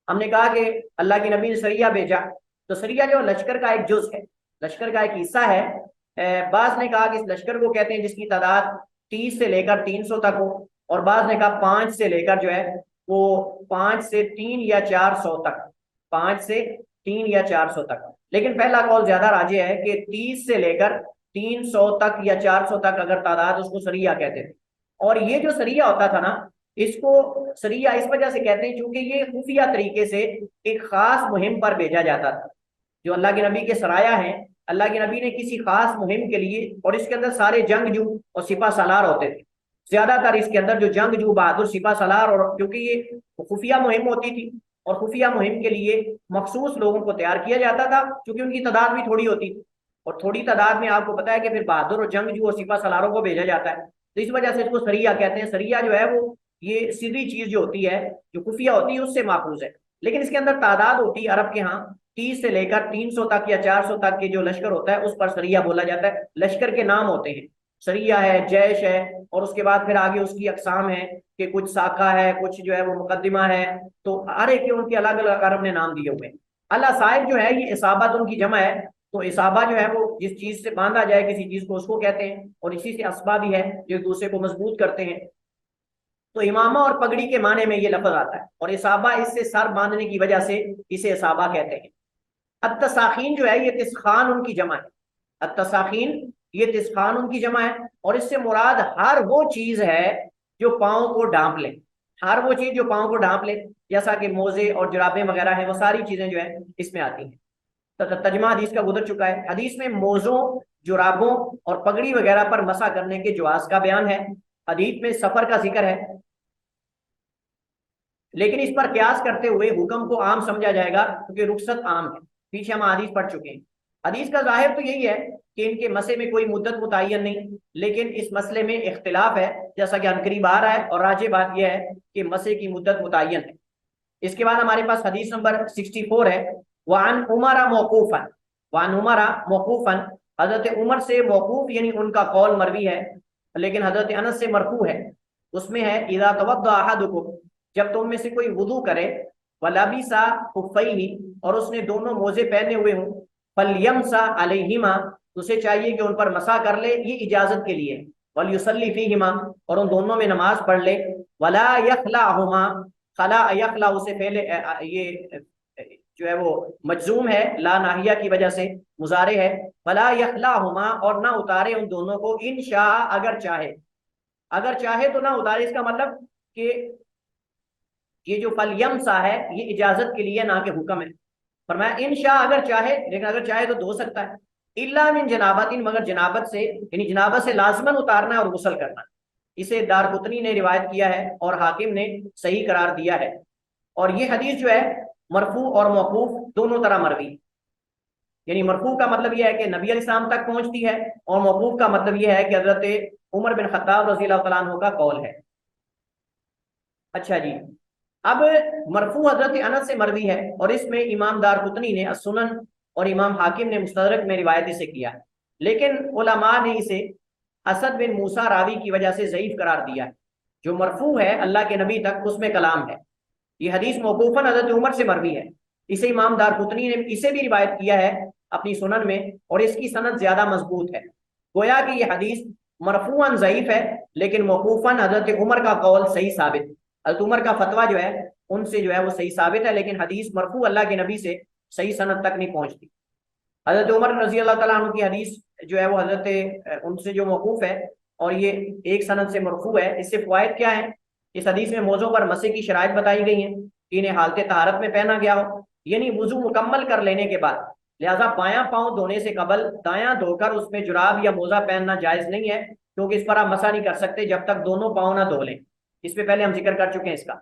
ہم نے کہا کہ اللہ کے نبی نے سریہ بھیجا، تو سریہ جو لشکر کا ایک جز ہے، لشکر کا ایک حصہ ہے۔ بعض نے کہا کہ اس لشکر کو کہتے ہیں جس کی تعداد 30 سے لے کر 300 تک ہو، اور بعض نے کہا 5 سے لے کر جو ہے وہ 5 سے 3 یا 400 تک، 5 سے 3 یا 400 تک، لیکن پہلا قول زیادہ راجح ہے کہ 30 سے لے کر 300 تک یا 400 تک اگر تعداد، اس کو سریہ کہتے تھے۔ اور یہ جو سریہ ہوتا تھا نا، اس کو سریہ اس وجہ سے کہتے ہیں چونکہ یہ خفیہ طریقے سے ایک خاص مہم پر بھیجا جاتا تھا۔ جو اللہ کے نبی کے سرایہ ہیں، اللہ کے نبی نے کسی خاص مہم کے لیے، اور اس کے اندر سارے جنگجو اور سپہ سالار ہوتے تھے، زیادہ تر اس کے اندر جو جنگجو، بہادر سپہ سالار، اور کیونکہ یہ خفیہ مہم ہوتی تھی اور خفیہ مہم کے لیے مخصوص لوگوں کو تیار کیا جاتا تھا، کیونکہ ان کی تعداد بھی تھوڑی ہوتی تھی، اور تھوڑی تعداد میں آپ کو پتا ہے کہ پھر بہادر اور جنگجو اور سپہ سالاروں کو بھیجا جاتا ہے، تو اس وجہ سے اس کو سریہ کہتے ہیں۔ سریہ جو ہے وہ یہ سیدھی چیز جو ہوتی ہے، جو خفیہ ہوتی ہے، اس سے ماخوذ ہے، لیکن اس کے اندر تعداد ہوتی ہے عرب کے ہاں 30 سے لے کر 300 تک یا 400 تک کے جو لشکر ہوتا ہے اس پر سریہ بولا جاتا ہے۔ لشکر کے نام ہوتے ہیں، سریہ ہے، جیش ہے، اور اس کے بعد پھر آگے اس کی اقسام ہیں کہ کچھ ساکھا ہے، کچھ جو ہے وہ مقدمہ ہے، تو ہر ایک کے ان کے الگ الگ عرب نے نام دیے ہوئے ہیں۔ اللہ صاحب جو ہے یہ اصابت ان کی جمع ہے، تو اصابہ جو ہے وہ جس چیز سے باندھا جائے کسی چیز کو اس کو کہتے ہیں، اور اسی سے اسبا بھی ہے جو ایک دوسرے کو مضبوط کرتے ہیں۔ تو امامہ اور پگڑی کے معنی میں یہ لفظ آتا ہے، اور اصابہ اس سے سر باندھنے کی وجہ سے اسے اصابہ کہتے ہیں۔ التساخین جو ہے یہ تسخان ان کی جمع ہے، التساخین یہ تسخان ان کی جمع ہے، اور اس سے مراد ہر وہ چیز ہے جو پاؤں کو ڈانپ لے، ہر وہ چیز جو پاؤں کو ڈھانپ لے، جیسا کہ موزے اور جرابیں وغیرہ ہیں، وہ ساری چیزیں جو ہیں اس میں آتی ہیں۔ ترجمہ حدیث کا گزر چکا ہے۔ حدیث میں موزوں، جرابوں اور پگڑی وغیرہ پر مسح کرنے کے جواز کا بیان ہے۔ حدیث میں سفر کا ذکر ہے، لیکن اس پر قیاس کرتے ہوئے حکم کو عام سمجھا جائے گا کیونکہ رخصت عام ہے۔ پیچھے ہم حدیث پڑھ چکے ہیں۔ حدیث کا ظاہر تو یہی ہے کہ ان کے مسح میں کوئی مدت متعین نہیں، لیکن اس مسئلے میں اختلاف ہے، جیسا کہ عنقریب آ رہا ہے، اور راجح بات یہ ہے کہ مسح کی مدت متعین ہے۔ اس کے بعد ہمارے پاس حدیث نمبر 64 ہے، وعن عمر موقوفا، وعن عمر موقوفا، حضرت عمر سے موقوف یعنی ان کا قول مروی ہے، لیکن حضرت انس سے مرفوع ہے۔ اس میں ہے اذا توضأ احدکم، جب تم میں سے کوئی وضو کرے، ولبس خفیہ، اور اس نے دونوں موزے پہنے ہوئے ہوں، فلیمسح علیہما، اسے چاہیے کہ ان پر مسح کر لے، یہ اجازت کے لیے، ولیصلی فیہما، اور ان دونوں میں نماز پڑھ لے، ولا یخلعہما، خلا یخلع اسے پہلے یہ جو ہے وہ مجزوم ہے لا ناہیہ کی وجہ سے، مضارع ہے، ولا یخلعہما، اور نہ اتارے ان دونوں کو، ان شاء اگر چاہے، اگر چاہے تو نہ اتارے۔ اس کا مطلب کہ یہ جو فلیمسح ہے یہ اجازت کے لیے نہ کہ حکم ہے۔ فرمایا انشاء اگر چاہے، لیکن اگر چاہے تو دھو سکتا ہے، الا من جنابت، مگر جنابت سے، یعنی جنابت سے لازماً اتارنا ہے اور غسل کرنا ہے۔ اسے دارقطنی نے روایت کیا ہے اور حاکم نے صحیح قرار دیا ہے۔ اور یہ حدیث جو ہے مرفوع اور موقوف دونوں طرح مروی، یعنی مرفوع کا مطلب یہ ہے کہ نبی علیہ السلام تک پہنچتی ہے، اور موقوف کا مطلب یہ ہے کہ حضرت عمر بن خطاب رضی اللہ تعالیٰ عنہ کا قول ہے۔ اچھا جی، اب مرفوع حضرت انس سے مروی ہے، اور اس میں امام دارقطنی نے السنن اور امام حاکم نے مستدرک میں روایت سے کیا، لیکن علماء نے اسے اسد بن موسیٰ راوی کی وجہ سے ضعیف قرار دیا ہے۔ جو مرفوع ہے اللہ کے نبی تک اس میں کلام ہے، یہ حدیث موقوفاً حضرت عمر سے مروی ہے، اسے امام دارقطنی نے اسے بھی روایت کیا ہے اپنی سنن میں، اور اس کی سند زیادہ مضبوط ہے۔ گویا کہ یہ حدیث مرفوعاً ضعیف ہے، لیکن موقوفاً حضرت عمر کا قول صحیح ثابت ہے۔ حضرت عمر کا فتویٰ جو ہے ان سے جو ہے وہ صحیح ثابت ہے، لیکن حدیث مرفوع اللہ کے نبی سے صحیح سند تک نہیں پہنچتی۔ حضرت عمر رضی اللہ تعالیٰ عنہ کی حدیث جو ہے وہ حضرت ان سے جو موقوف ہے، اور یہ ایک سند سے مرفوع ہے۔ اس سے فوائد کیا ہیں؟ اس حدیث میں موضوع پر مسح کی شرائط بتائی گئی ہیں کہ انہیں حالت طہارت میں پہنا گیا ہو، یعنی وضو مکمل کر لینے کے بعد، لہذا بایاں پاؤں دھونے سے قبل دایاں دھو کر اس میں جراب یا موزہ پہننا جائز نہیں ہے، کیونکہ اس پر آپ مسح نہیں کر سکتے جب تک دونوں پاؤں نہ دھو لیں۔ اس پہ پہلے ہم ذکر کر چکے ہیں اس کا۔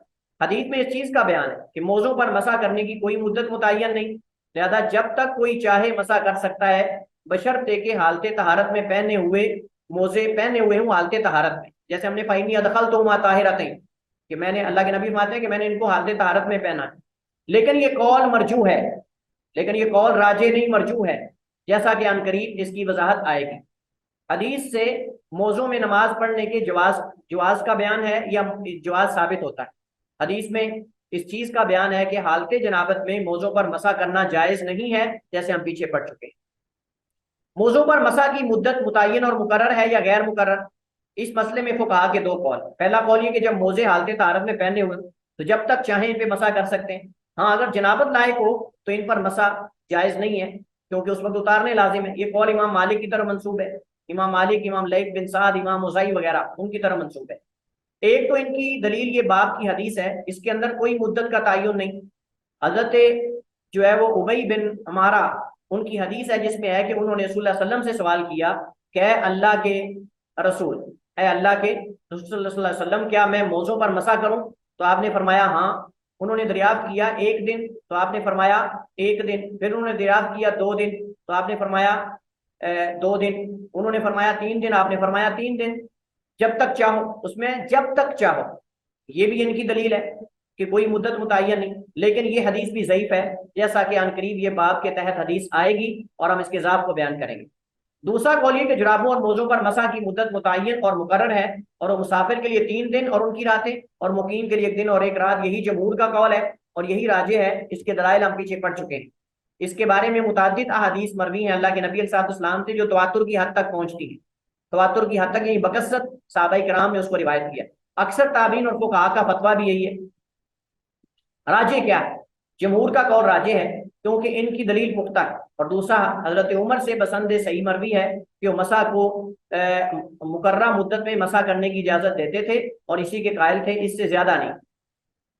حدیث میں اس چیز کا بیان ہے کہ موضوع پر مسح کرنے کی کوئی مدت متعین نہیں، لہذا جب تک کوئی چاہے مسح کر سکتا ہے، بشرطے کہ حالت طہارت میں پہنے ہوئے موزے پہنے ہوئے ہوں حالت طہارت میں، جیسے ہم نے فَإِنِّي أَدْخَلْتُهُمَا طَاهِرَتَيْنِ، کہ میں نے، اللہ کے نبی فرماتے ہیں کہ میں نے ان کو حالت طہارت میں پہنا ہے۔ لیکن یہ قول مرجوح ہے، لیکن یہ قول راجح نہیں، مرجوح ہے، جیسا کہ عنقریب اس کی وضاحت آئے گی۔ حدیث سے موضوع میں نماز پڑھنے کے جواز کا بیان ہے یا جواز ثابت ہوتا ہے؟ حدیث میں اس چیز کا بیان ہے کہ حالت جنابت میں موضوع پر مسح کرنا جائز نہیں ہے، جیسے ہم پیچھے پڑھ چکے ہیں۔ موضوع پر مسح کی مدت متعین اور مقرر ہے یا غیر مقرر؟ اس مسئلے میں فقہا کے دو قول۔ پہلا قول یہ کہ جب موزے حالت طہارت میں پہنے ہوئے تو جب تک چاہیں ان پہ مسح کر سکتے ہیں، ہاں اگر جنابت لائق ہو تو ان پر مسح جائز نہیں ہے، کیونکہ اس وقت اتارنے لازم ہے۔ یہ قول امام مالک کی طرف منسوب ہے، امام مالک، امام لیث بن سعد، امام اوزاعی وغیرہ ان کی طرف منسوب ہے۔ ایک تو ان کی دلیل یہ باب کی حدیث ہے، اس کے اندر کوئی مدت کا تعین نہیں۔ حضرت جو ہے وہ ابی بن عمارہ ان کی حدیث ہے جس میں ہے کہ انہوں نے رسول اللہ صلی اللہ علیہ وسلم سے سوال کیا کہ اے اللہ کے رسول، اے اللہ کے رسول صلی اللہ علیہ وسلم، کیا میں موضوع پر مسح کروں؟ تو آپ نے فرمایا ہاں۔ انہوں نے دریافت کیا ایک دن، تو آپ نے فرمایا ایک دن۔ پھر انہوں نے دریافت کیا 2 دن، تو آپ نے فرمایا 2 دن۔ انہوں نے فرمایا 3 دن، آپ نے فرمایا 3 دن۔ جب تک چاہو، اس میں جب تک چاہو، یہ بھی ان کی دلیل ہے کہ کوئی مدت متعین نہیں، لیکن یہ حدیث بھی ضعیف ہے، جیسا کہ عنقریب یہ باب کے تحت حدیث آئے گی اور ہم اس کے ضابط کو بیان کریں گے۔ دوسرا قول یہ کہ جرابوں اور موزوں پر مسح کی مدت متعین اور مقرر ہے، اور وہ مسافر کے لیے 3 دن اور ان کی راتیں، اور مقیم کے لیے 1 دن اور 1 رات، یہی جمہور کا قول ہے اور یہی راجح ہے۔ اس کے دلائل ہم پیچھے پڑھ چکے ہیں۔ اس کے بارے میں متعدد احادیث مروی ہیں اللہ کے نبی علیہ السلام سے جو تواتر کی حد تک پہنچتی ہیں، تواتر کی حد تک، یعنی بکثرت صحابہ کرام نے اس کو روایت کیا۔ اکثر تابعین اور فقہاء کا فتویٰ بھی یہی ہے۔ راجح کیا ہے؟ جمہور کا قول راجح ہے کیونکہ ان کی دلیل پختہ ہے، اور دوسرا حضرت عمر سے بسند صحیح مروی ہے کہ وہ مسح کو مقررہ مدت میں مسح کرنے کی اجازت دیتے تھے اور اسی کے قائل تھے، اس سے زیادہ نہیں۔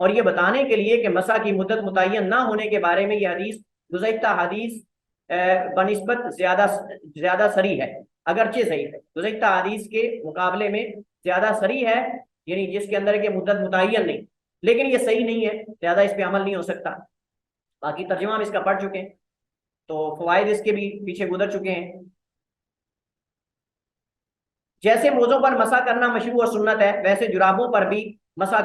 اور یہ بتانے کے لیے کہ مسح کی مدت متعین نہ ہونے کے بارے میں یہ حدیث گزشتہ حدیث بنسبت زیادہ صریح ہے، اگرچہ صحیح ہے، گزشتہ حدیث کے مقابلے میں زیادہ صریح ہے، یعنی جس کے اندر کہ مدت متعین نہیں، لیکن یہ صحیح نہیں ہے، زیادہ اس پہ عمل نہیں ہو سکتا۔ باقی ترجمہ ہم اس کا پڑھ چکے ہیں، تو فوائد اس کے بھی پیچھے گزر چکے ہیں۔ جیسے موزوں پر مسح کرنا مشروع اور سنت ہے، ویسے جرابوں پر بھی مسح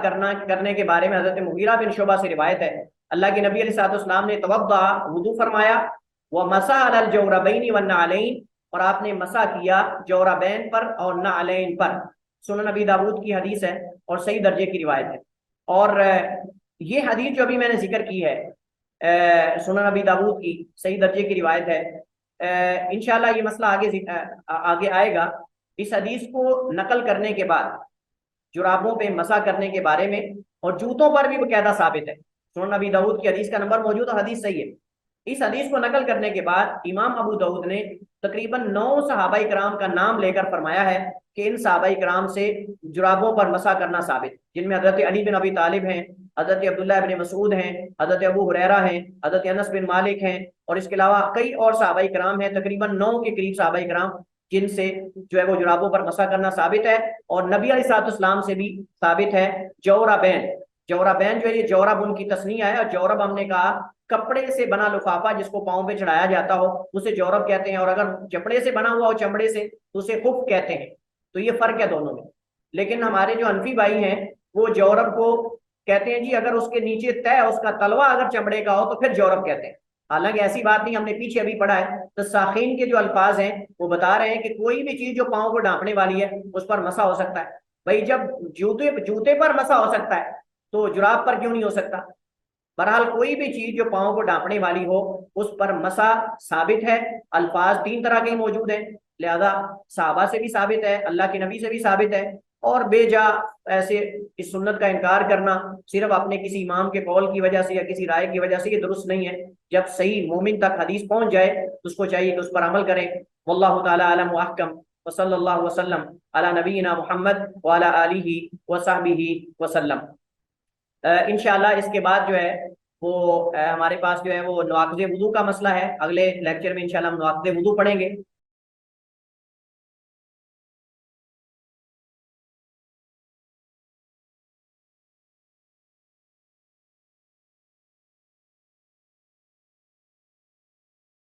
کرنے کے بارے میں حضرت مغیرہ بن شعبہ سے روایت ہے، اللہ کے نبی علیہ السلام نے توضأ وضو فرمایا، ومسح علی الجوربین والنعلین، اور آپ نے مسح کیا جوربین پر اور نعلین پر۔ سنن نبی داود کی حدیث ہے اور صحیح درجے کی روایت ہے۔ اور یہ حدیث جو ابھی میں نے ذکر کی ہے سنن نبی داود کی صحیح درجے کی روایت ہے، انشاءاللہ یہ مسئلہ آگے آئے گا۔ اس حدیث کو نقل کرنے کے بعد جرابوں پہ مسح کرنے کے بارے میں اور جوتوں پر بھی باقاعدہ ثابت ہے، سنن نبی داود کی حدیث کا نمبر موجود اور حدیث صحیح ہے۔ اس حدیث کو نقل کرنے کے بعد امام ابو داود نے تقریباً 9 صحابہ کرام کا نام لے کر فرمایا ہے کہ ان صحابہ کرام سے جرابوں پر مسح کرنا ثابت، جن میں حضرت علی بن ابی طالب ہیں، حضرت عبداللہ بن مسعود ہیں، حضرت ابو ہریرہ ہیں، حضرت انس بن مالک ہیں، اور اس کے علاوہ کئی اور صحابہ کرام ہیں، تقریباً 9 کے قریب صحابہ کرام جن سے جو ہے وہ جرابوں پر مسح کرنا ثابت ہے، اور نبی علیہ السلام سے بھی ثابت ہے۔ جوربین جو ہے یہ جورب ان کی تسنیہ ہے، اور جورب ہم نے کہا کپڑے سے بنا لفافہ جس کو پاؤں پہ چڑھایا جاتا ہو اسے جورب کہتے ہیں، اور اگر کپڑے سے بنا ہوا ہو چمڑے سے تو اسے خف کہتے ہیں۔ تو یہ فرق ہے دونوں میں، لیکن ہمارے جو حنفی بھائی ہیں وہ جورب کو کہتے ہیں جی اگر اس کے نیچے طے اس کا تلوا اگر چمڑے کا ہو تو پھر جورب کہتے ہیں، حالانکہ ایسی بات نہیں، ہم نے پیچھے ابھی پڑھا ہے۔ تو ساخین کے جو الفاظ ہیں وہ بتا رہے ہیں کہ کوئی بھی چیز جو پاؤں کو ڈھانپنے والی ہے اس پر مسح ہو سکتا ہے۔ بھائی جب جوتے پر مسح ہو سکتا ہے تو جراب پر کیوں نہیں ہو سکتا؟ بہرحال کوئی بھی چیز جو پاؤں کو ڈھانپنے والی ہو اس پر مسح ثابت ہے۔ الفاظ 3 طرح کے موجود ہیں، لہذا صحابہ سے بھی ثابت ہے، اللہ کے نبی سے بھی ثابت ہے، اور بے جا ایسے اس سنت کا انکار کرنا صرف اپنے کسی امام کے قول کی وجہ سے یا کسی رائے کی وجہ سے یہ درست نہیں ہے۔ جب صحیح مومن تک حدیث پہنچ جائے تو اس کو چاہیے کہ اس پر عمل کرے۔ واللہ تعالی اعلم واحکم، وصلی اللہ وسلم علی نبینا محمد وعلی آلہ وصحبہ وسلم۔ انشاءاللہ اس کے بعد جو ہے وہ ہمارے پاس جو ہے وہ نواقض وضو کا مسئلہ ہے، اگلے لیکچر میں انشاءاللہ ہم نواقض وضو پڑھیں گے۔